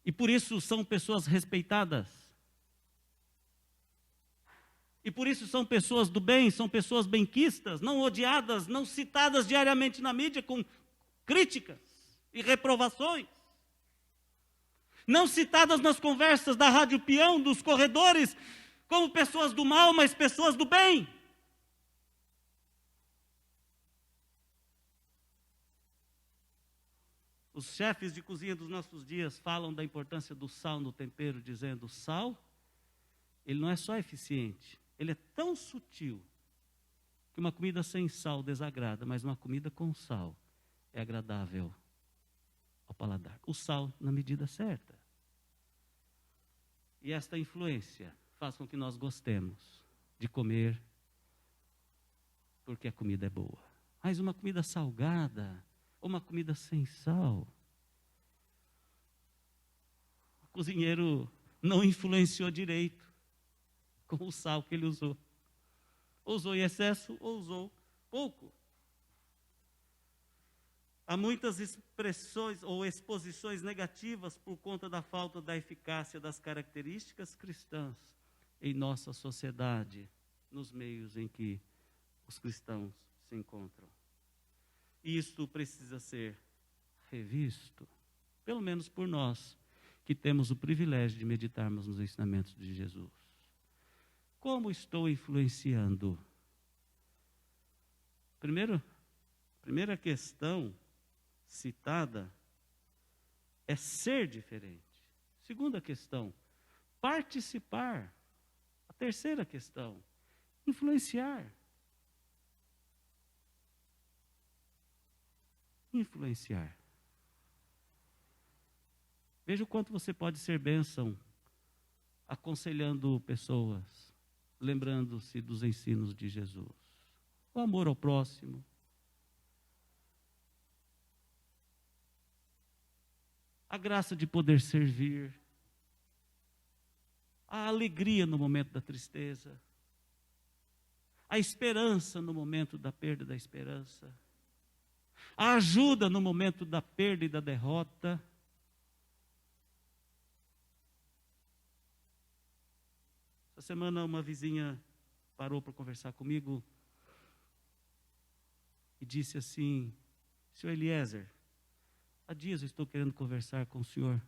E por isso são pessoas respeitadas. E por isso são pessoas do bem, são pessoas benquistas, não odiadas, não citadas diariamente na mídia com críticas e reprovações. Não citadas nas conversas da Rádio Peão, dos corredores, como pessoas do mal, mas pessoas do bem. Os chefes de cozinha dos nossos dias falam da importância do sal no tempero, dizendo: o sal, ele não é só eficiente, ele é tão sutil que uma comida sem sal desagrada, mas uma comida com sal é agradável ao paladar. O sal na medida certa. E esta influência faz com que nós gostemos de comer, porque a comida é boa. Mas uma comida salgada, ou uma comida sem sal, o cozinheiro não influenciou direito com o sal que ele usou. Ou usou em excesso, ou usou pouco. Há muitas expressões ou exposições negativas por conta da falta da eficácia das características cristãs em nossa sociedade, nos meios em que os cristãos se encontram. Isto precisa ser revisto, pelo menos por nós, que temos o privilégio de meditarmos nos ensinamentos de Jesus. Como estou influenciando? Primeira questão citada é ser diferente. Segunda questão, participar. A terceira questão, influenciar. Influenciar. Veja o quanto você pode ser bênção aconselhando pessoas, lembrando-se dos ensinos de Jesus. O amor ao próximo. A graça de poder servir. A alegria no momento da tristeza. A esperança no momento da perda da esperança. A ajuda no momento da perda e da derrota. Essa semana uma vizinha parou para conversar comigo e disse assim: Senhor Eliezer, há dias eu estou querendo conversar com o senhor.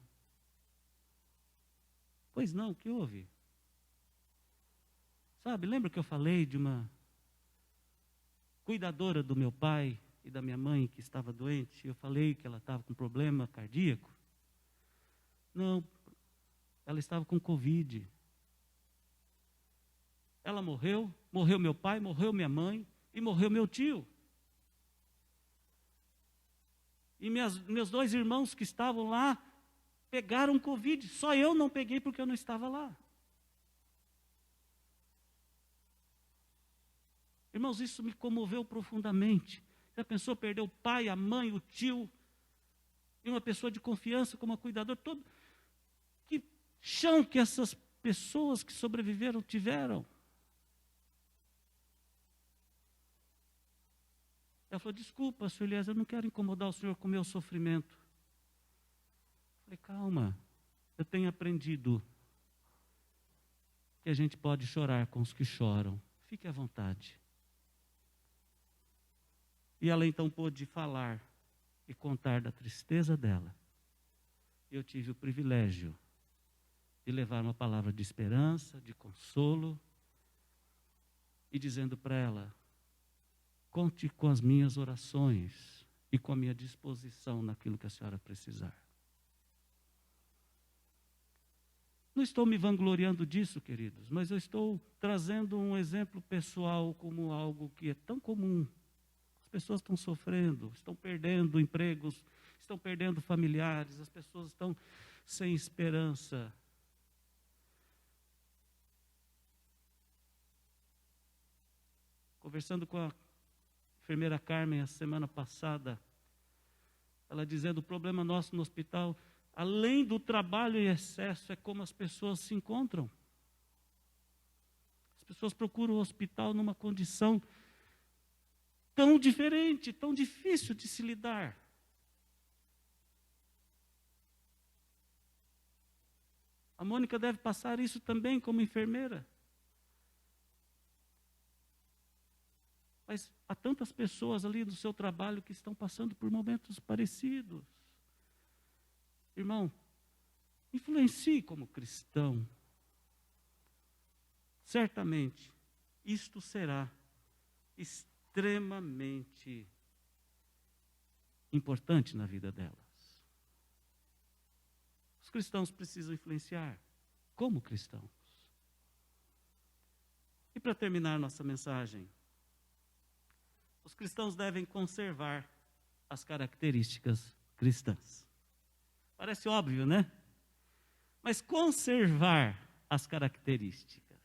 Pois não, o que houve? Sabe, lembra que eu falei de uma cuidadora do meu pai e da minha mãe que estava doente? Eu falei que ela estava com problema cardíaco. Não, ela estava com Covid. Ela morreu, morreu meu pai, morreu minha mãe e morreu meu tio. E meus 2 irmãos que estavam lá pegaram Covid. Só eu não peguei porque eu não estava lá. Irmãos, isso me comoveu profundamente. Já pensou perder o pai, a mãe, o tio, e uma pessoa de confiança como a cuidadora? Que chão que essas pessoas que sobreviveram tiveram. Ela falou, desculpa, senhor Elias, eu não quero incomodar o senhor com o meu sofrimento. Eu falei, calma, eu tenho aprendido que a gente pode chorar com os que choram. Fique à vontade. E ela então pôde falar e contar da tristeza dela. Eu tive o privilégio de levar uma palavra de esperança, de consolo, e dizendo para ela, conte com as minhas orações e com a minha disposição naquilo que a senhora precisar. Não estou me vangloriando disso, queridos, mas eu estou trazendo um exemplo pessoal como algo que é tão comum. As pessoas estão sofrendo, estão perdendo empregos, estão perdendo familiares, as pessoas estão sem esperança. Conversando com a enfermeira Carmen a semana passada, ela dizendo, o problema nosso no hospital, além do trabalho em excesso, é como as pessoas se encontram. As pessoas procuram o hospital numa condição tão diferente, tão difícil de se lidar. A Mônica deve passar isso também como enfermeira. Mas há tantas pessoas ali no seu trabalho que estão passando por momentos parecidos. Irmão, influencie como cristão. Certamente, isto será extremamente importante na vida delas. Os cristãos precisam influenciar como cristãos. E para terminar nossa mensagem, os cristãos devem conservar as características cristãs. Parece óbvio, né? Mas conservar as características.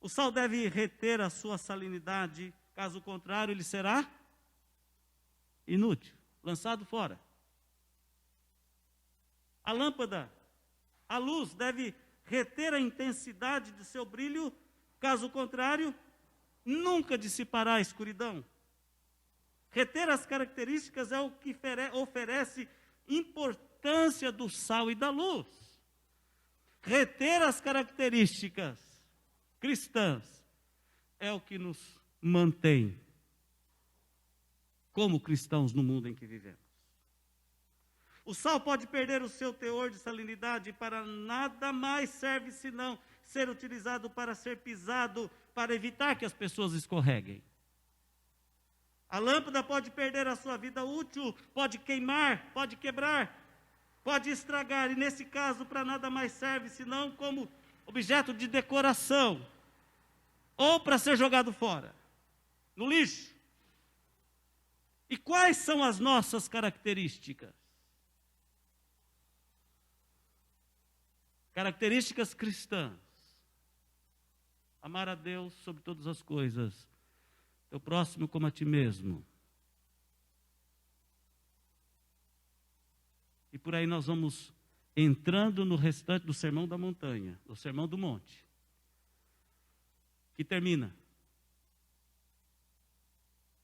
O sal deve reter a sua salinidade, caso contrário, ele será inútil, lançado fora. A lâmpada, a luz deve reter a intensidade de seu brilho, caso contrário, nunca dissipará a escuridão. Reter as características é o que oferece importância do sal e da luz. Reter as características cristãs é o que nos mantém como cristãos no mundo em que vivemos. O sal pode perder o seu teor de salinidade e para nada mais serve senão ser utilizado para ser pisado, para evitar que as pessoas escorreguem. A lâmpada pode perder a sua vida útil, pode queimar, pode quebrar, pode estragar, e nesse caso para nada mais serve senão como objeto de decoração, ou para ser jogado fora, no lixo. E quais são as nossas características? Características cristãs. Amar a Deus sobre todas as coisas, teu próximo como a ti mesmo. E por aí nós vamos entrando no restante do Sermão da Montanha, do Sermão do Monte, que termina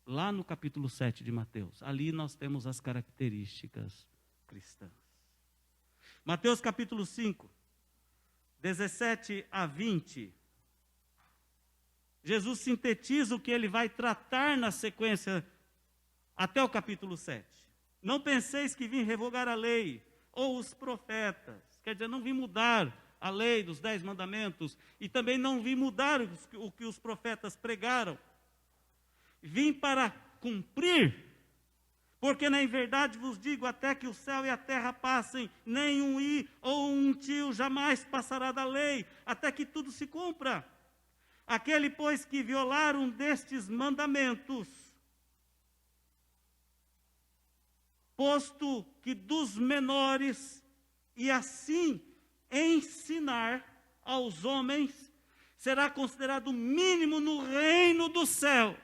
lá no capítulo 7 de Mateus. Ali nós temos as características cristãs. Mateus capítulo 5, 17 a 20. Jesus sintetiza o que ele vai tratar na sequência até o capítulo 7. Não penseis que vim revogar a lei ou os profetas. Quer dizer, não vim mudar a lei dos 10 mandamentos e também não vim mudar o que os profetas pregaram. Vim para cumprir, porque na verdade vos digo, até que o céu e a terra passem, nem um i ou um tio jamais passará da lei, até que tudo se cumpra. Aquele, pois, que violar um destes mandamentos posto que dos menores, e assim ensinar aos homens, será considerado mínimo no reino do céu.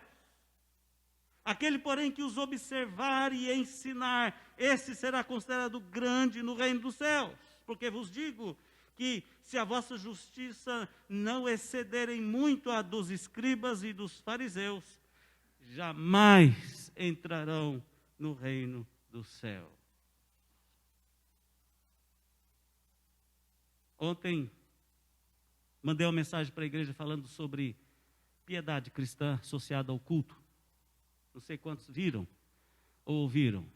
Aquele, porém, que os observar e ensinar, esse será considerado grande no reino dos céus. Porque vos digo que se a vossa justiça não excederem muito a dos escribas e dos fariseus, jamais entrarão no reino do céu. Ontem, mandei uma mensagem para a igreja falando sobre piedade cristã associada ao culto. Não sei quantos viram ou ouviram.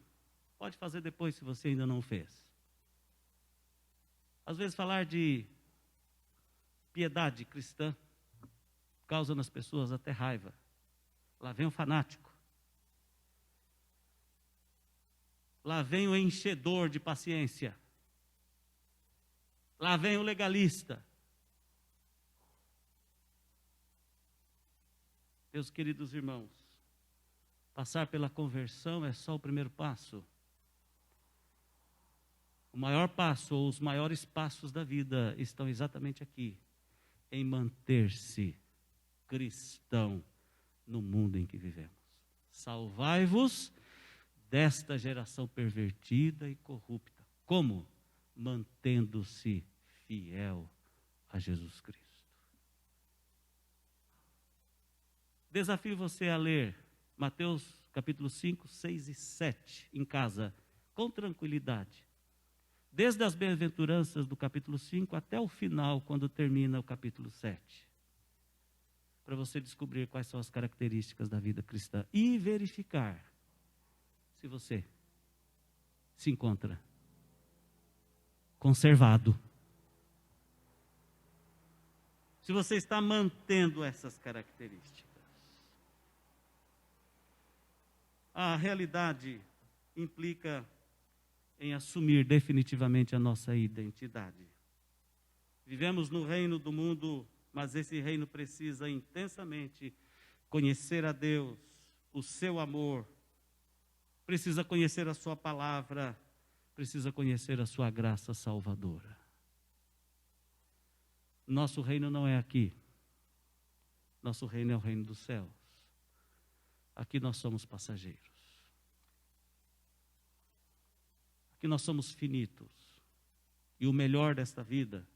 Pode fazer depois se você ainda não fez. Às vezes falar de piedade cristã causa nas pessoas até raiva. Lá vem o fanático. Lá vem o enchedor de paciência. Lá vem o legalista. Meus queridos irmãos, passar pela conversão é só o primeiro passo. O maior passo, ou os maiores passos da vida estão exatamente aqui, em manter-se cristão no mundo em que vivemos. Salvai-vos desta geração pervertida e corrupta. Como? Mantendo-se fiel a Jesus Cristo. Desafio você a ler Mateus capítulo 5, 6 e 7 em casa, com tranquilidade. Desde as bem-aventuranças do capítulo 5 até o final, quando termina o capítulo 7. Para você descobrir quais são as características da vida cristã e verificar se você se encontra conservado. Se você está mantendo essas características. A realidade implica em assumir definitivamente a nossa identidade. Vivemos no reino do mundo, mas esse reino precisa intensamente conhecer a Deus, o seu amor, precisa conhecer a sua palavra, precisa conhecer a sua graça salvadora. Nosso reino não é aqui. Nosso reino é o reino dos céus. Aqui nós somos passageiros. Aqui nós somos finitos. E o melhor desta vida,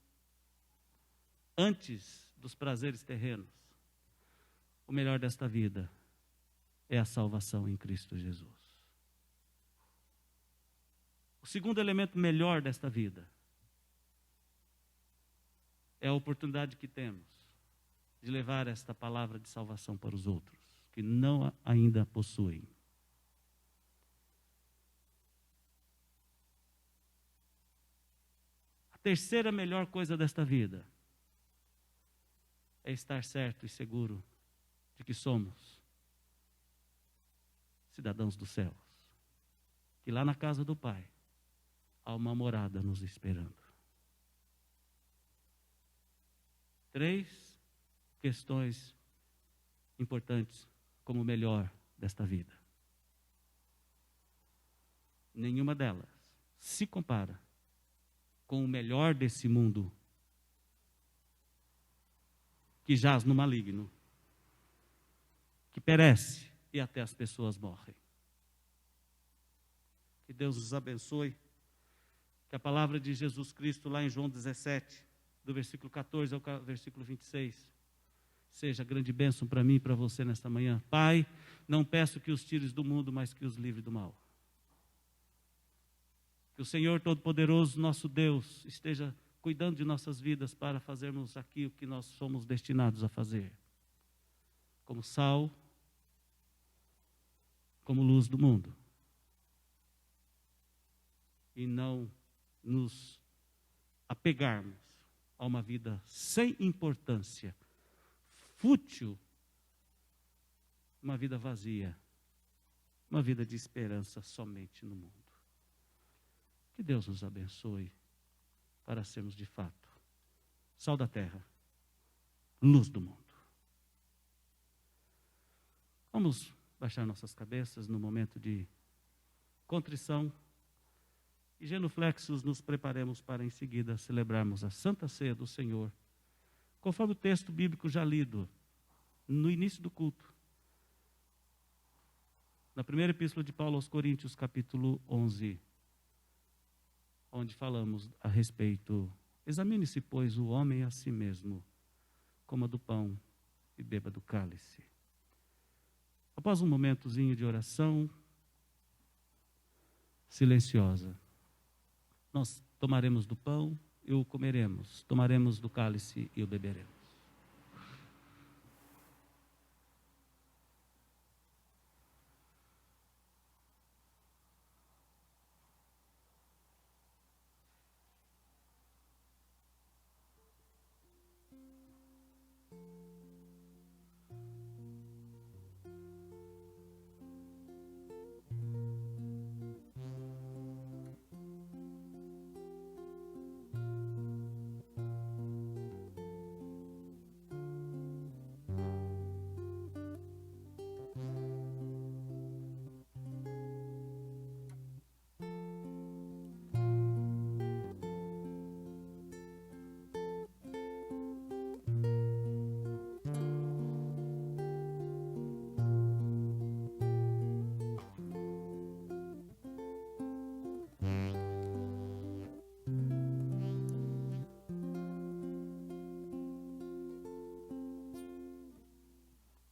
antes dos prazeres terrenos, o melhor desta vida é a salvação em Cristo Jesus. O segundo elemento melhor desta vida é a oportunidade que temos de levar esta palavra de salvação para os outros, que não ainda possuem. A terceira melhor coisa desta vida é estar certo e seguro de que somos cidadãos dos céus, que lá na casa do Pai há uma morada nos esperando. 3 questões importantes como o melhor desta vida. Nenhuma delas se compara com o melhor desse mundo que jaz no maligno, que perece e até as pessoas morrem. Que Deus os abençoe. Que a palavra de Jesus Cristo lá em João 17, do versículo 14 ao versículo 26, seja grande bênção para mim e para você nesta manhã. Pai, não peço que os tires do mundo, mas que os livre do mal. Que o Senhor Todo-Poderoso, nosso Deus, esteja cuidando de nossas vidas para fazermos aqui o que nós somos destinados a fazer. Como sal, como luz do mundo. E não nos apegarmos a uma vida sem importância, fútil, uma vida vazia, uma vida de esperança somente no mundo. Que Deus nos abençoe para sermos de fato sal da terra, luz do mundo. Vamos baixar nossas cabeças no momento de contrição e genuflexos nos preparemos para em seguida celebrarmos a Santa Ceia do Senhor, conforme o texto bíblico já lido no início do culto, na primeira epístola de Paulo aos Coríntios, capítulo 11, onde falamos a respeito: examine-se, pois, o homem a si mesmo, coma do pão e beba do cálice. Após um momentozinho de oração silenciosa, nós tomaremos do pão e o comeremos, tomaremos do cálice e o beberemos.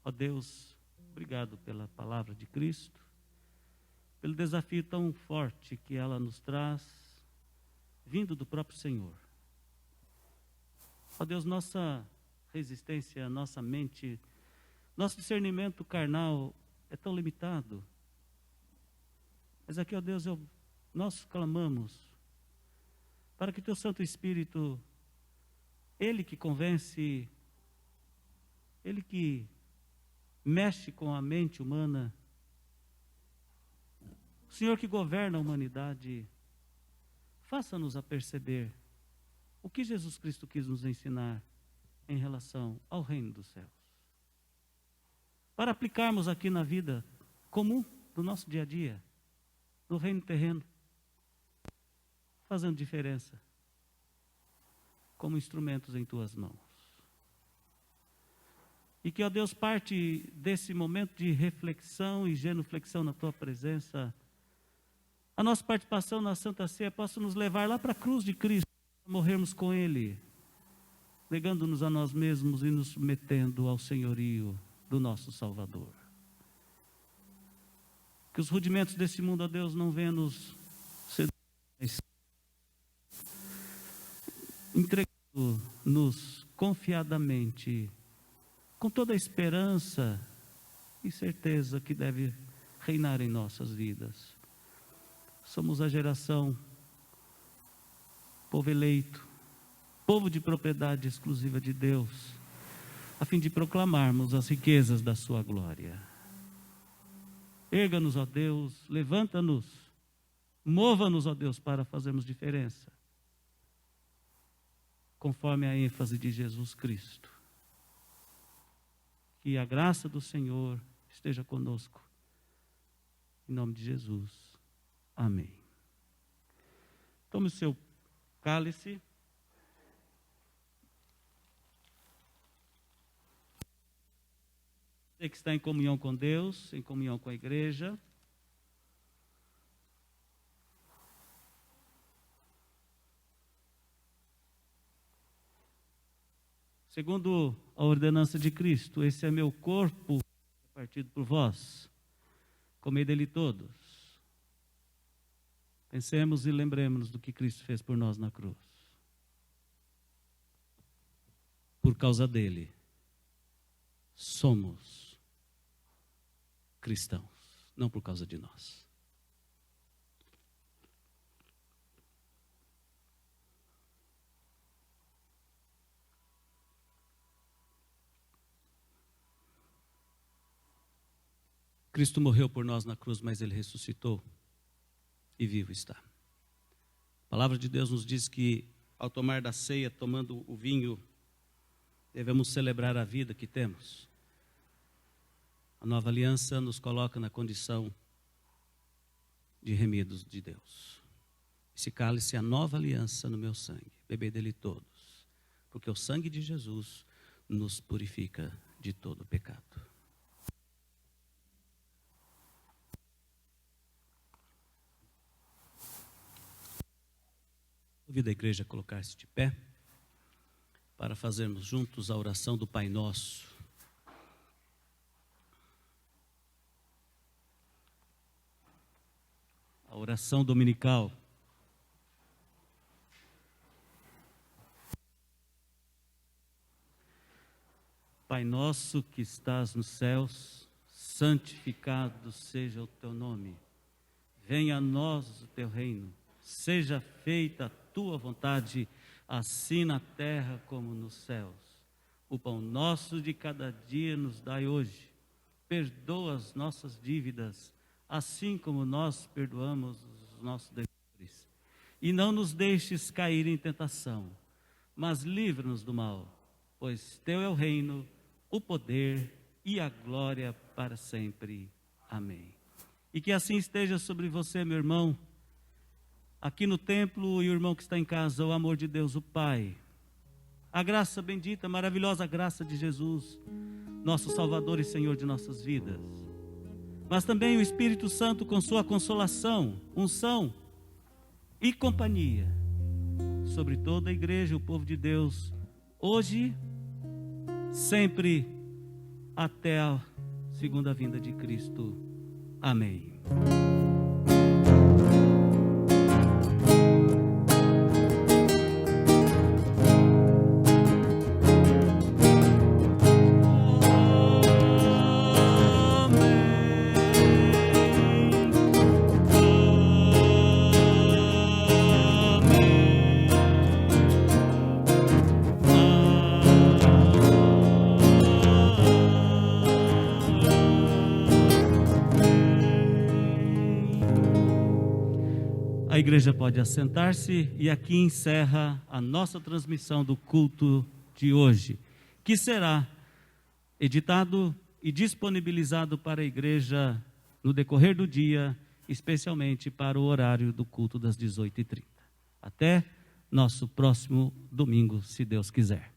Ó Deus, obrigado pela palavra de Cristo, pelo desafio tão forte que ela nos traz, vindo do próprio Senhor. Ó Deus, nossa resistência, nossa mente, nosso discernimento carnal é tão limitado. Mas aqui, ó Deus, nós clamamos para que Teu Santo Espírito, Ele que convence, Ele que mexe com a mente humana, o Senhor que governa a humanidade, faça-nos a perceber o que Jesus Cristo quis nos ensinar em relação ao reino dos céus, para aplicarmos aqui na vida comum do nosso dia a dia, no reino terreno, fazendo diferença como instrumentos em Tuas mãos. E que, ó Deus, parte desse momento de reflexão e genuflexão na Tua presença, a nossa participação na Santa Ceia possa nos levar lá para a cruz de Cristo, para morrermos com Ele, negando-nos a nós mesmos e nos submetendo ao senhorio do nosso Salvador. Que os rudimentos desse mundo, ó Deus, não venham nos seduzir, entregando-nos confiadamente, com toda a esperança e certeza que deve reinar em nossas vidas. Somos a geração, povo eleito, povo de propriedade exclusiva de Deus, a fim de proclamarmos as riquezas da Sua glória. Erga-nos, ó Deus, levanta-nos, mova-nos, ó Deus, para fazermos diferença, conforme a ênfase de Jesus Cristo. Que a graça do Senhor esteja conosco. Em nome de Jesus. Amém. Tome o seu cálice. Você que está em comunhão com Deus, em comunhão com a igreja. Segundo a ordenança de Cristo, esse é meu corpo partido por vós. Comei dele todos. Pensemos e lembremos do que Cristo fez por nós na cruz. Por causa dele, somos cristãos, não por causa de nós. Cristo morreu por nós na cruz, mas Ele ressuscitou e vivo está. A palavra de Deus nos diz que, ao tomar da ceia, tomando o vinho, devemos celebrar a vida que temos. A nova aliança nos coloca na condição de remidos de Deus. Esse cálice é a nova aliança no meu sangue. Bebei dele todos, porque o sangue de Jesus nos purifica de todo pecado. Convido a igreja a colocar-se de pé para fazermos juntos a oração do Pai Nosso. A oração dominical. Pai nosso que estás nos céus, santificado seja o teu nome. Venha a nós o teu reino. Seja feita a tua vontade, assim na terra como nos céus. O pão nosso de cada dia nos dai hoje. Perdoa as nossas dívidas, assim como nós perdoamos os nossos devedores. E não nos deixes cair em tentação, mas livra-nos do mal, pois teu é o reino, o poder e a glória para sempre. Amém. E que assim esteja sobre você, meu irmão, aqui no templo, e o irmão que está em casa, o amor de Deus, o Pai, a graça bendita, maravilhosa graça de Jesus, nosso Salvador e Senhor de nossas vidas, mas também o Espírito Santo com sua consolação, unção e companhia sobre toda a igreja, o povo de Deus, hoje, sempre, até a segunda vinda de Cristo. Amém. A igreja pode assentar-se e aqui encerra a nossa transmissão do culto de hoje, que será editado e disponibilizado para a igreja no decorrer do dia, especialmente para o horário do culto das 18h30. Até nosso próximo domingo, se Deus quiser.